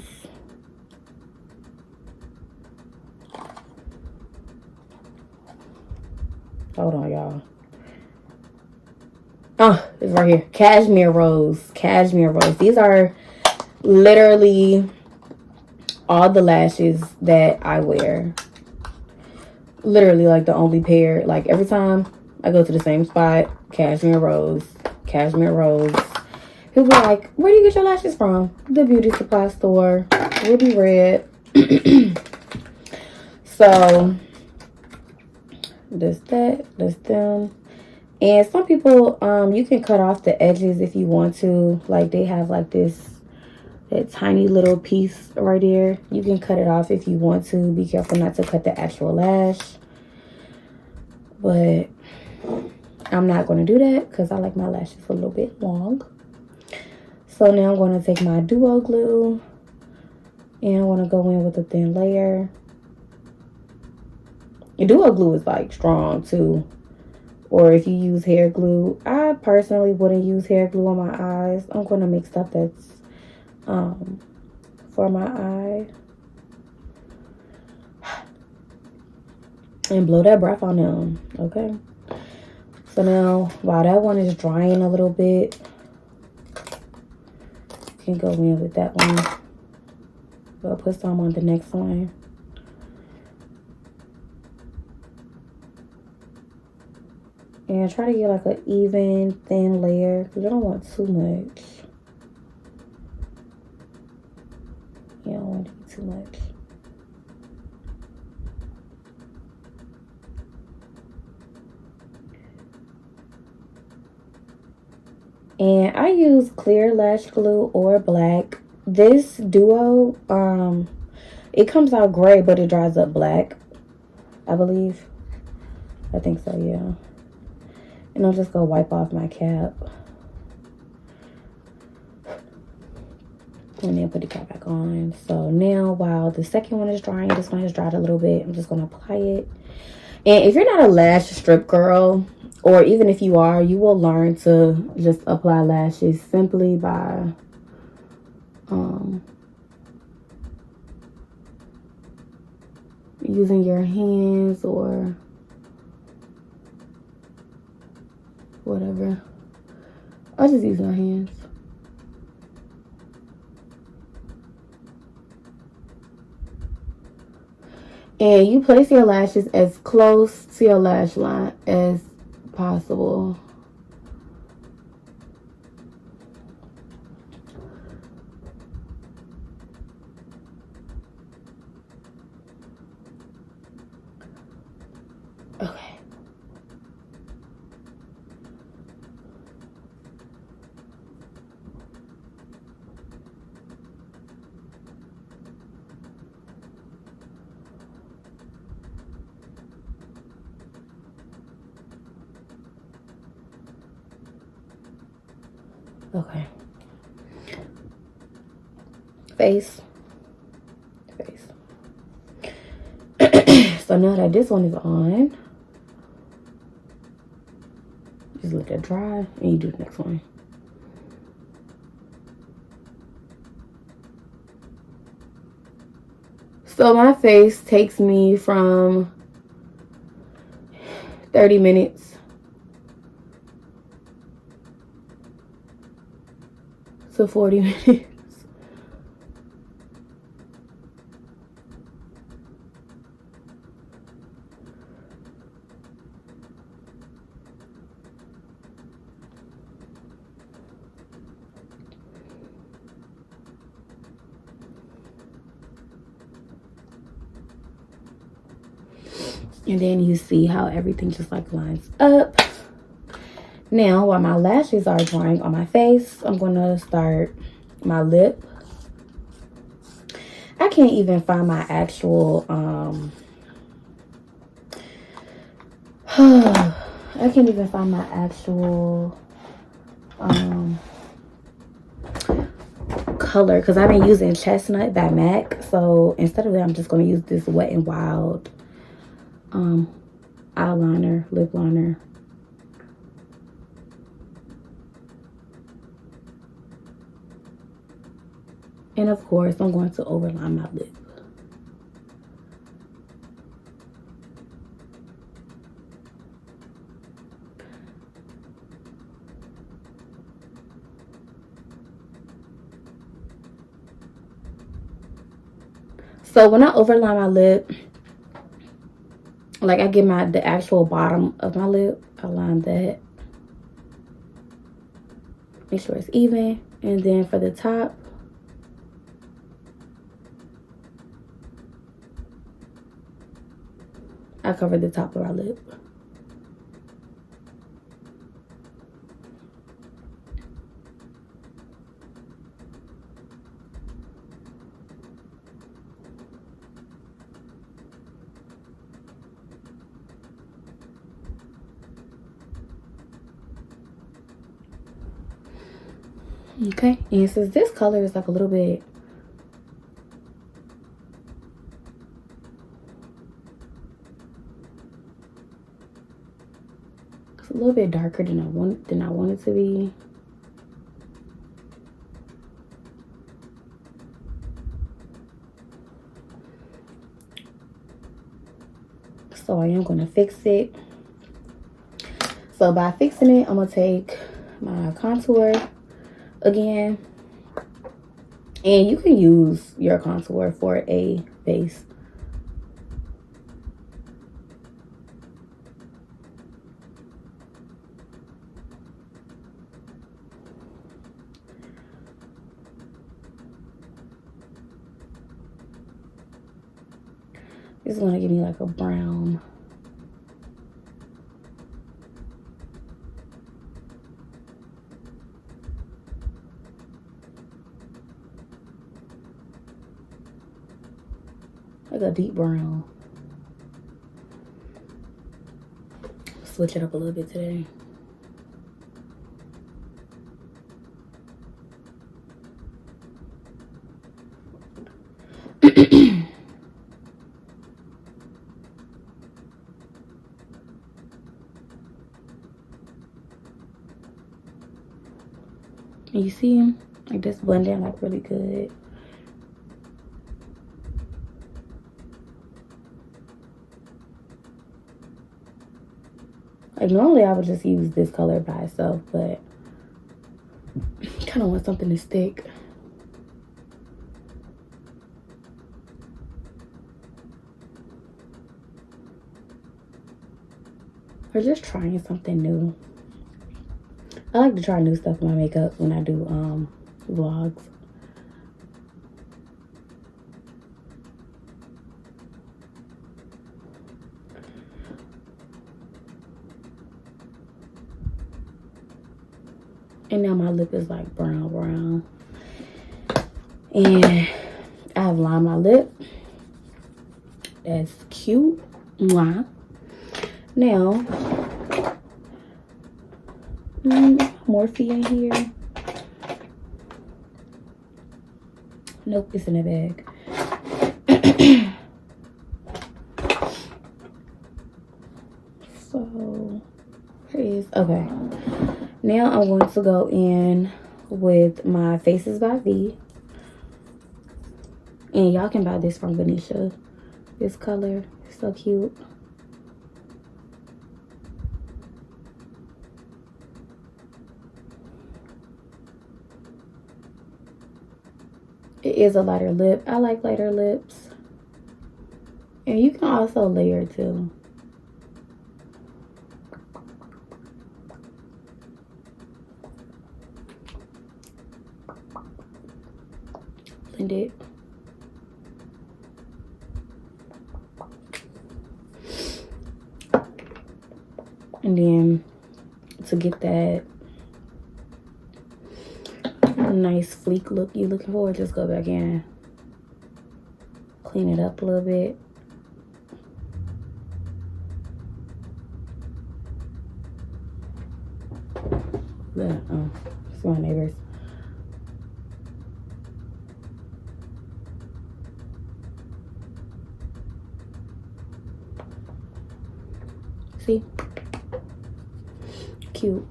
[SPEAKER 1] Hold on, y'all. Oh, it's right here. Cashmere Rose. Cashmere Rose. These are literally all the lashes that I wear. Literally, like, the only pair. Like, every time I go to the same spot, Cashmere Rose. Cashmere Rose. People be like, where do you get your lashes from? The beauty supply store. Ruby Red. So, that's that. That's them. And some people, you can cut off the edges if you want to. Like, they have, like, that tiny little piece right there. You can cut it off if you want to. Be careful not to cut the actual lash. But I'm not going to do that because I like my lashes a little bit long. So now I'm going to take my duo glue. And I want to go in with a thin layer. And duo glue is, like, strong, too. Or if you use hair glue, I personally wouldn't use hair glue on my eyes. I'm going to make stuff that's for my eye. And blow that breath on them, okay? So now, while that one is drying a little bit, you can go in with that one. We'll put some on the next one. And try to get like an even, thin layer because you don't want too much. You don't want it to be too much. And I use clear lash glue or black. This duo, it comes out gray, but it dries up black, I believe. I think so, yeah. And I'll just go wipe off my cap. And then put the cap back on. So now while the second one is drying, this one has dried a little bit. I'm just going to apply it. And if you're not a lash strip girl, or even if you are, you will learn to just apply lashes simply by using your hands or whatever. I'll just use my hands. And you place your lashes as close to your lash line as possible. Okay. Okay. Face. So now that this one is on, let that dry and you do the next one. So my face takes me from 30 minutes to 40 minutes. And then you see how everything just like lines up. Now, while my lashes are drying on my face, I'm going to start my lip. I can't even find my actual, I can't even find my actual, color, because I've been using Chestnut by MAC. So instead of that, I'm just going to use this Wet n Wild eyeliner, lip liner. And of course, I'm going to overline my lip. So when I overline my lip, like I get the actual bottom of my lip, I line that. Make sure it's even. And then for the top, I cover the top of our lip. Okay, and since this color is like a little bit darker than I want it to be. So I am going to fix it. So by fixing it, I'm going to take my contour again. And you can use your contour for a base. It's going to give me like a brown. Like a deep brown. Switch it up a little bit today. And you see them? Like this blend in like really good. Like normally I would just use this color by itself, but I kind of want something to stick. Or just trying something new. I like to try new stuff in my makeup when I do vlogs. And now my lip is like brown. And I have lined my lip. That's cute. Mwah. Now, Morphe in here. Nope, it's in a bag. So, here it is. Okay. Now I'm going to go in with my Faces by V. And y'all can buy this from Benicia. This color is so cute. It is a lighter lip. I like lighter lips. And you can also layer too. Blend it. And then to get that nice fleek look you're looking for, just go back in, clean it up a little bit. Oh, it's my neighbors. See? Cute.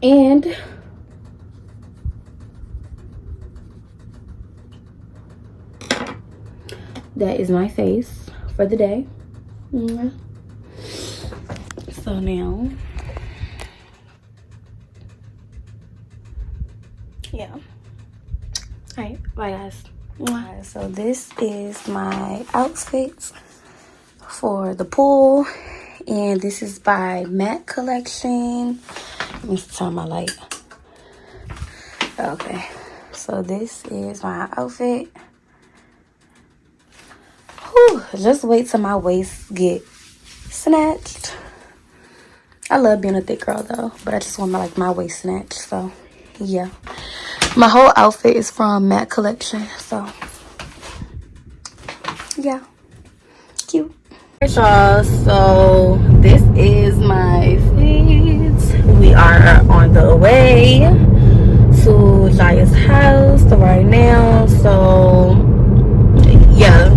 [SPEAKER 1] And that is my face for the day. So now, yeah. All right, bye guys. Alright, so this is my outfit for the pool, and this is by Matte Collection. Let me turn my light. Okay, so this is my outfit. Whew, just wait till my waist get snatched. I love being a thick girl though, but I just want my waist snatched. So yeah, my whole outfit is from Matte Collection. So yeah, cute. Y'all, so this is my fit. We are on the way to Jaya's house right now. So yeah,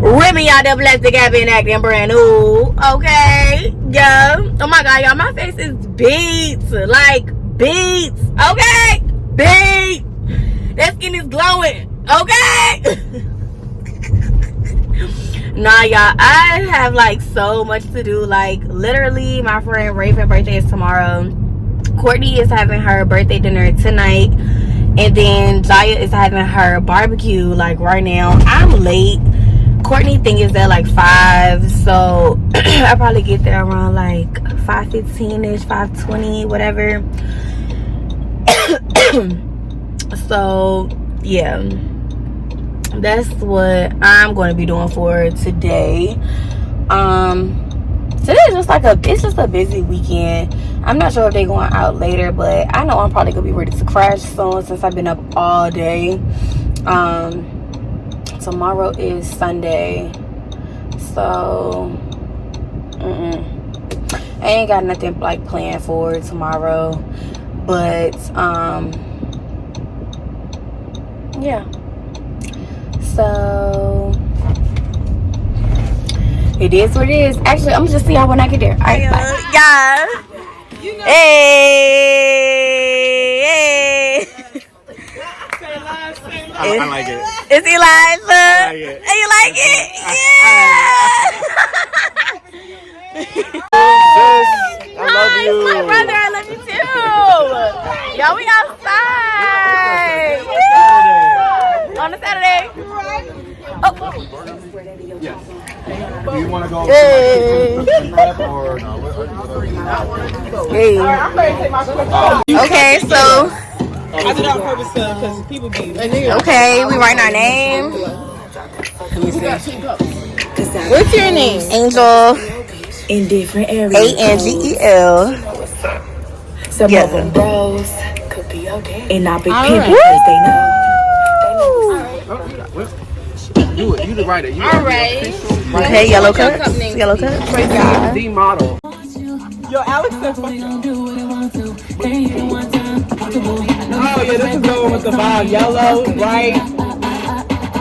[SPEAKER 1] Remy out there plastic have been acting brand new. Okay, yeah. Oh my god, y'all, my face is beats, like beats. Okay, beats. That skin is glowing. Okay. Nah, y'all, I have so much to do. Literally, my friend Raven's birthday is tomorrow. Courtney is having her birthday dinner tonight, and then Jaya is having her barbecue right now. I'm late. Courtney thing is at 5, so I'll probably get there around 5:15ish, 5:20, whatever. So yeah, that's what I'm going to be doing for today. Today is it's just a busy weekend. I'm not sure if they're going out later, but I know I'm probably gonna be ready to crash soon since I've been up all day. Tomorrow is Sunday, so I ain't got nothing planned for tomorrow, but yeah. So it is what it is. Actually, I'm gonna just see y'all when I get there. All right, bye. Yeah. Hey.
[SPEAKER 4] I like it.
[SPEAKER 1] Is he live?
[SPEAKER 4] I like it.
[SPEAKER 1] And you like it? Yeah.
[SPEAKER 4] I love you.
[SPEAKER 1] My brother, I love you too. Y'all, we outside. On a Saturday. Oh.
[SPEAKER 4] Yes. Do you want to go
[SPEAKER 1] Hey.
[SPEAKER 4] or
[SPEAKER 1] Hey. Okay, so
[SPEAKER 5] I did it on purpose because people be.
[SPEAKER 1] okay, we writing our name.
[SPEAKER 5] What's your name?
[SPEAKER 1] Angel.
[SPEAKER 2] In different areas.
[SPEAKER 1] ANGEL.
[SPEAKER 2] Some
[SPEAKER 1] Yeah.
[SPEAKER 2] of them bros could be okay. And not big
[SPEAKER 5] All
[SPEAKER 2] pimpin'
[SPEAKER 5] right.
[SPEAKER 2] because they know.
[SPEAKER 4] do it? You the writer. You
[SPEAKER 5] All right.
[SPEAKER 1] Okay, yellow cups. Yellow cups.
[SPEAKER 4] The model.
[SPEAKER 5] Yo, Alex said fuck you. Oh, yeah, this is going with the vibe. Yellow, right?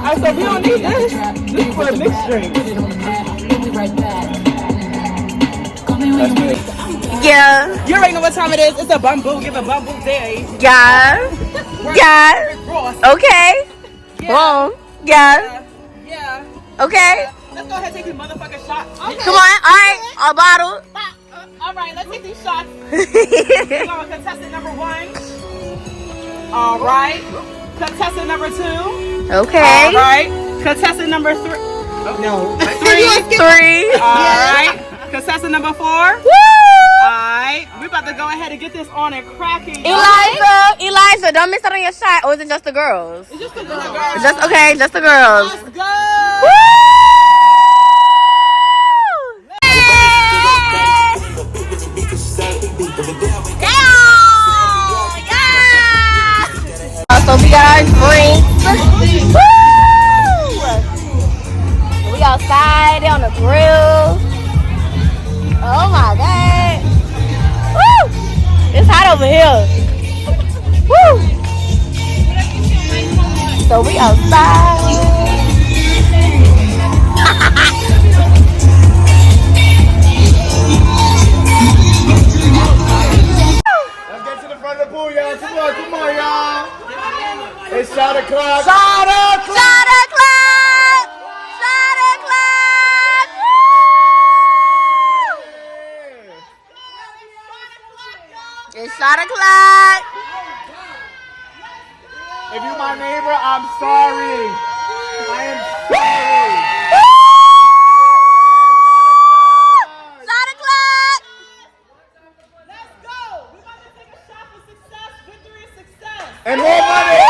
[SPEAKER 5] I said, we don't need this. This is for a mixed drink.
[SPEAKER 1] Yeah.
[SPEAKER 5] You already know what time it is. It's a bamboo. Give a bamboo day.
[SPEAKER 1] Yeah. Yeah. Okay. Boom. Yeah.
[SPEAKER 5] Yeah.
[SPEAKER 1] Okay.
[SPEAKER 5] Let's go ahead and take these motherfucking shots. Okay.
[SPEAKER 1] Come on. All right. A bottle.
[SPEAKER 5] All right. Let's take these shots. We're going contestant number 1. All right. Contestant number 2.
[SPEAKER 1] Okay.
[SPEAKER 5] All right. Contestant number 3. No. 3. All right. Contestant number 4. Woo! Alright, we're about to go ahead and get this on and cracking.
[SPEAKER 1] Eliza, don't miss out on your shot. Or is it just the girls?
[SPEAKER 5] It's just the girls.
[SPEAKER 1] Just okay, just the girls.
[SPEAKER 5] Let's go!
[SPEAKER 1] Woo! So we got our drinks. Woo! We outside on the grill. Oh my god. Woo! It's hot over here. Woo! So we outside.
[SPEAKER 4] Let's get to the front of the pool, y'all. Come on, y'all. It's shot o'clock.
[SPEAKER 1] Shot o'clock! Shot o'clock! Shot o'clock! It's shot o'clock.
[SPEAKER 4] If you my neighbor, I'm sorry. I am sorry.
[SPEAKER 1] Shot o'clock.
[SPEAKER 5] Let's go! We're about to take a shot for success, victory, and success.
[SPEAKER 4] And more money.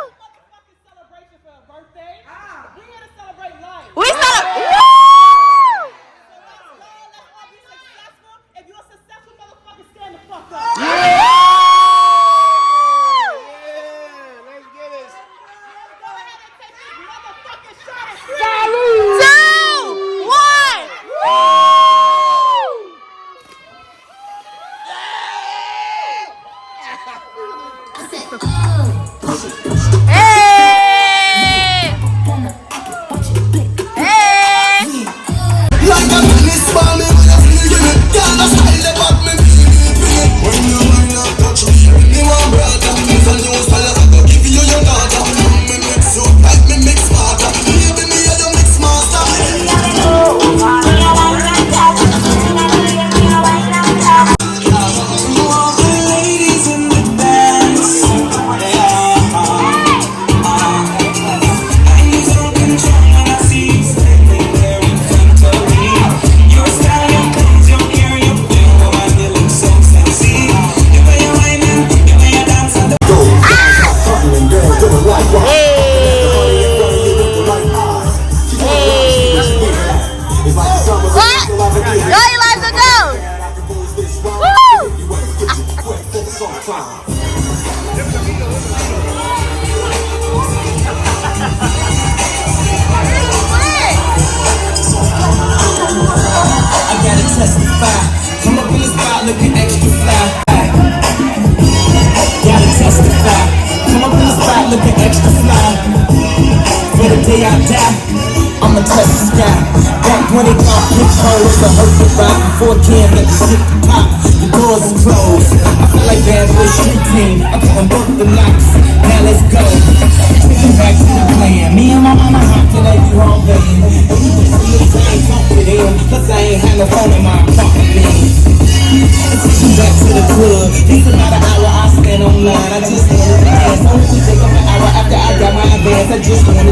[SPEAKER 5] Motherfucking celebration for a birthday. We're here to celebrate life.
[SPEAKER 1] We celebrate.
[SPEAKER 5] Let's all be successful. If you're a successful motherfucker, stand the fuck up.
[SPEAKER 4] Let's get it.
[SPEAKER 5] Go ahead and take this motherfucking shot.
[SPEAKER 1] Two, one. Hey! Hey!
[SPEAKER 6] Like a tennis ball, me when I feel it, girl, I style the back, me feel it. When you wind up, touch me, me want brother. If a new style, I go give you your daughter. Me mix you like me mix smarter. Baby, me a the mix master. All the ladies in the dance, I need some control when I see you standing there in front of me. Your style, your clothes, your hair, your feel, why you look so sexy. The way you whine and the way you dance and the
[SPEAKER 1] Go, Eliza, go! Woo!
[SPEAKER 6] I gotta testify. Come up in the spot looking extra fly. Gotta testify. Come up in the spot looking extra fly. For the day I die, I'ma touch the sky. Back when it got pitch hole, it's a hurt to ride. Before 10, let the shit pop. The doors is closed. I feel like bad boy street team. I couldn't work the nights. Now let's go. Taking back to the plan. Me and my mama hopped in at you all day. And we just a little time talk with him. Cause I ain't had no phone in my apartment. Taking back to the club. It's about an hour I spent online. I just wanted to dance. Only to take up an hour after I got my advance. I just wanted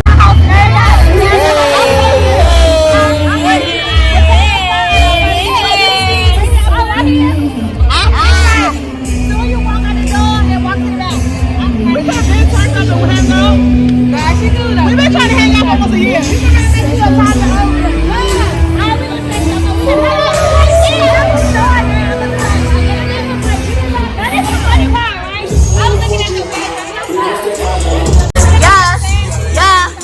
[SPEAKER 5] We've been trying to hang out for almost a year.
[SPEAKER 1] Yeah, yeah.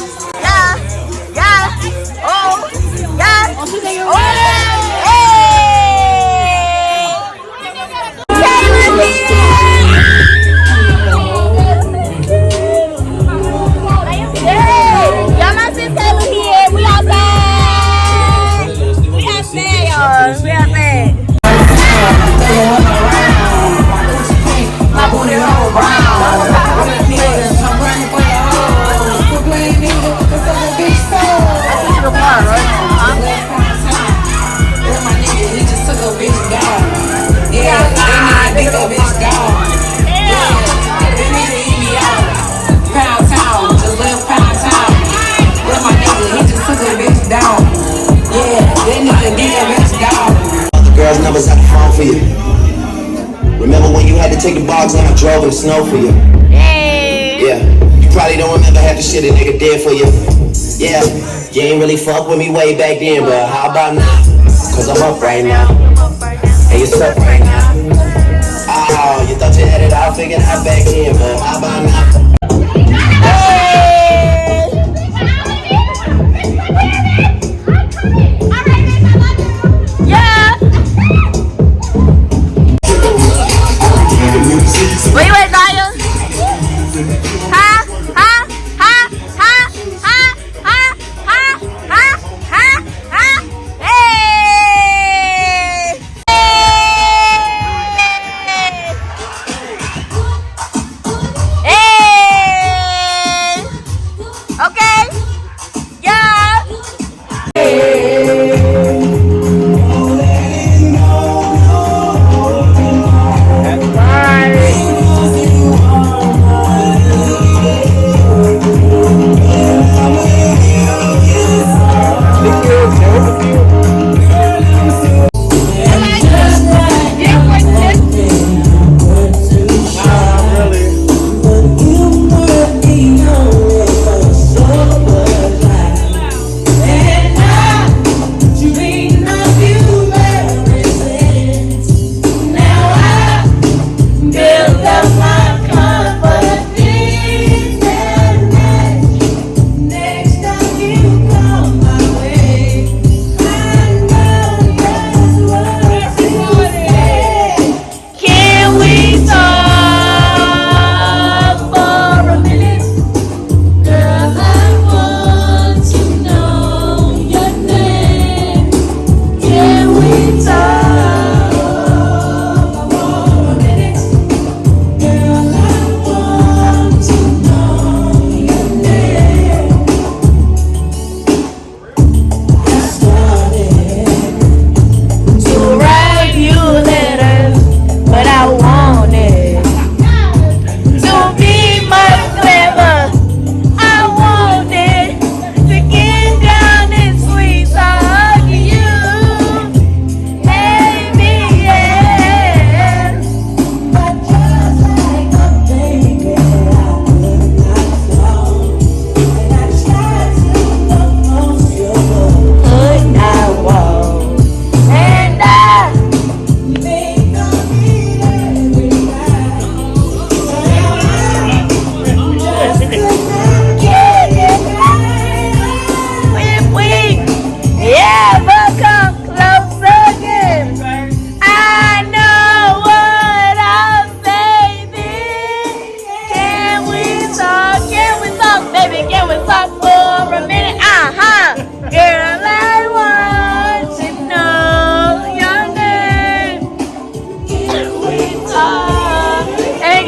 [SPEAKER 1] We got that.
[SPEAKER 2] My booty hole brown. Niggas, I'm running for your hoes. Quit playing nigga, cause I'm a bitch soul. Where's my nigga? He just took a bitch down. Yeah, that nigga a bitch down. Yeah, that nigga eat me out. Pound town, just left Pound town. Where's my nigga? He just took a bitch down. Yeah, that nigga a bitch down.
[SPEAKER 7] The girls' numbers had the phone for you. Remember when you had to take the box and I drove in the snow for you?
[SPEAKER 1] Hey.
[SPEAKER 7] Yeah, you probably don't remember half the shit a nigga did for you. Yeah, you ain't really fuck with me way back then, but how about now? Cause I'm up right now. Hey, it's up right now. Oh, you thought you had it all figured out back then, but how about now?
[SPEAKER 1] Where you at, Naya? Huh? Huh? Huh? Huh? Huh? Huh? Huh? Huh? Huh? Huh? Hey! Hey! Okay? Yeah!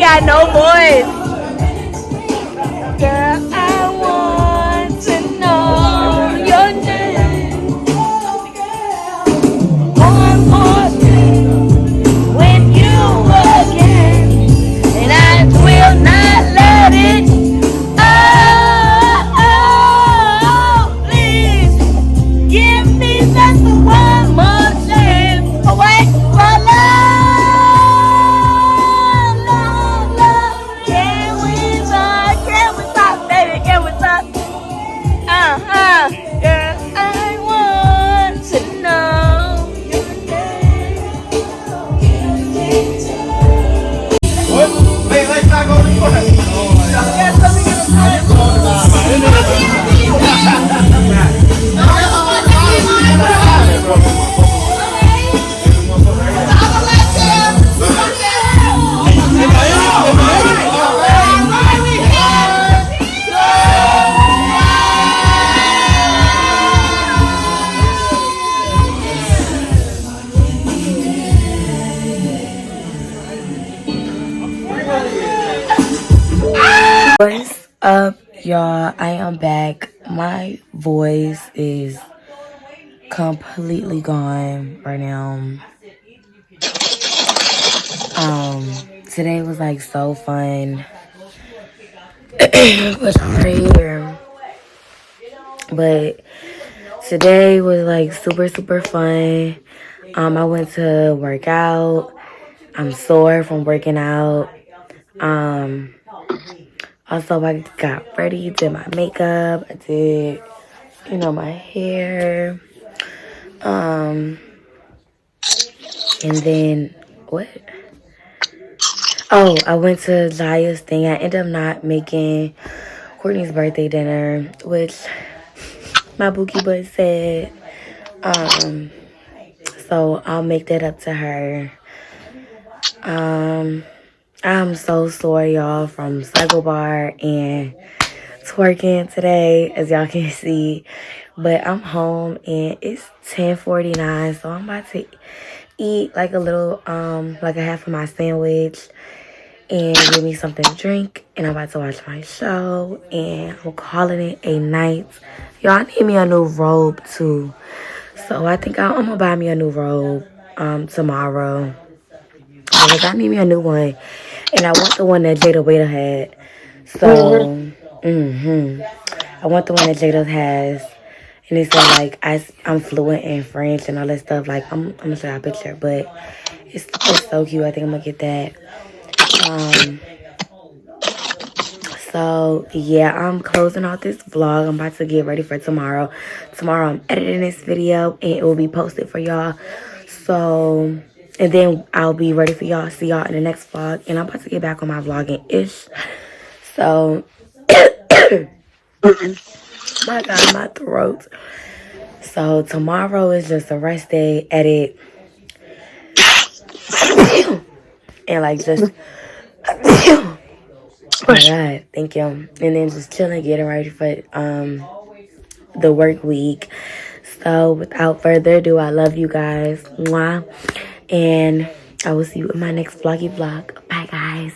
[SPEAKER 1] got no voice. Girl, I want to know your name. One more thing with you again, and I will not let it. Oh, please give me just one more chance. Wait for love, love, love, yeah. up, y'all? I am back. My voice is completely gone right now. Today was like so fun. It was prayer, but today was like super fun. I went to work out. I'm sore from working out. Also, I got ready, did my makeup, I did, my hair. And then, what? Oh, I went to Zaya's thing. I ended up not making Courtney's birthday dinner, which my bookie butt said. So I'll make that up to her. I'm so sore, y'all, from Cycle Bar and twerking today, as y'all can see. But I'm home and it's 10:49, so I'm about to eat like a little, like a half of my sandwich and give me something to drink. And I'm about to watch my show and I'm calling it a night. Y'all, I need me a new robe too. So I think I'm gonna buy me a new robe tomorrow. Because I need me a new one. And I want the one that Jada Waiter had. So, I want the one that Jada has. And it said, like, I'm fluent in French and all that stuff. Like, I'm going to show you a picture. But it's so cute. I think I'm going to get that. So, yeah, I'm closing out this vlog. I'm about to get ready for tomorrow. Tomorrow, I'm editing this video. And it will be posted for y'all. So, and then I'll be ready for y'all. See y'all in the next vlog. And I'm about to get back on my vlogging-ish. So, my God, my throat. So tomorrow is just a rest day, edit, and like just, oh my God, thank you. And then just chilling, getting ready for the work week. So without further ado, I love you guys. Mwah. And I will see you in my next vloggy vlog. Bye, guys.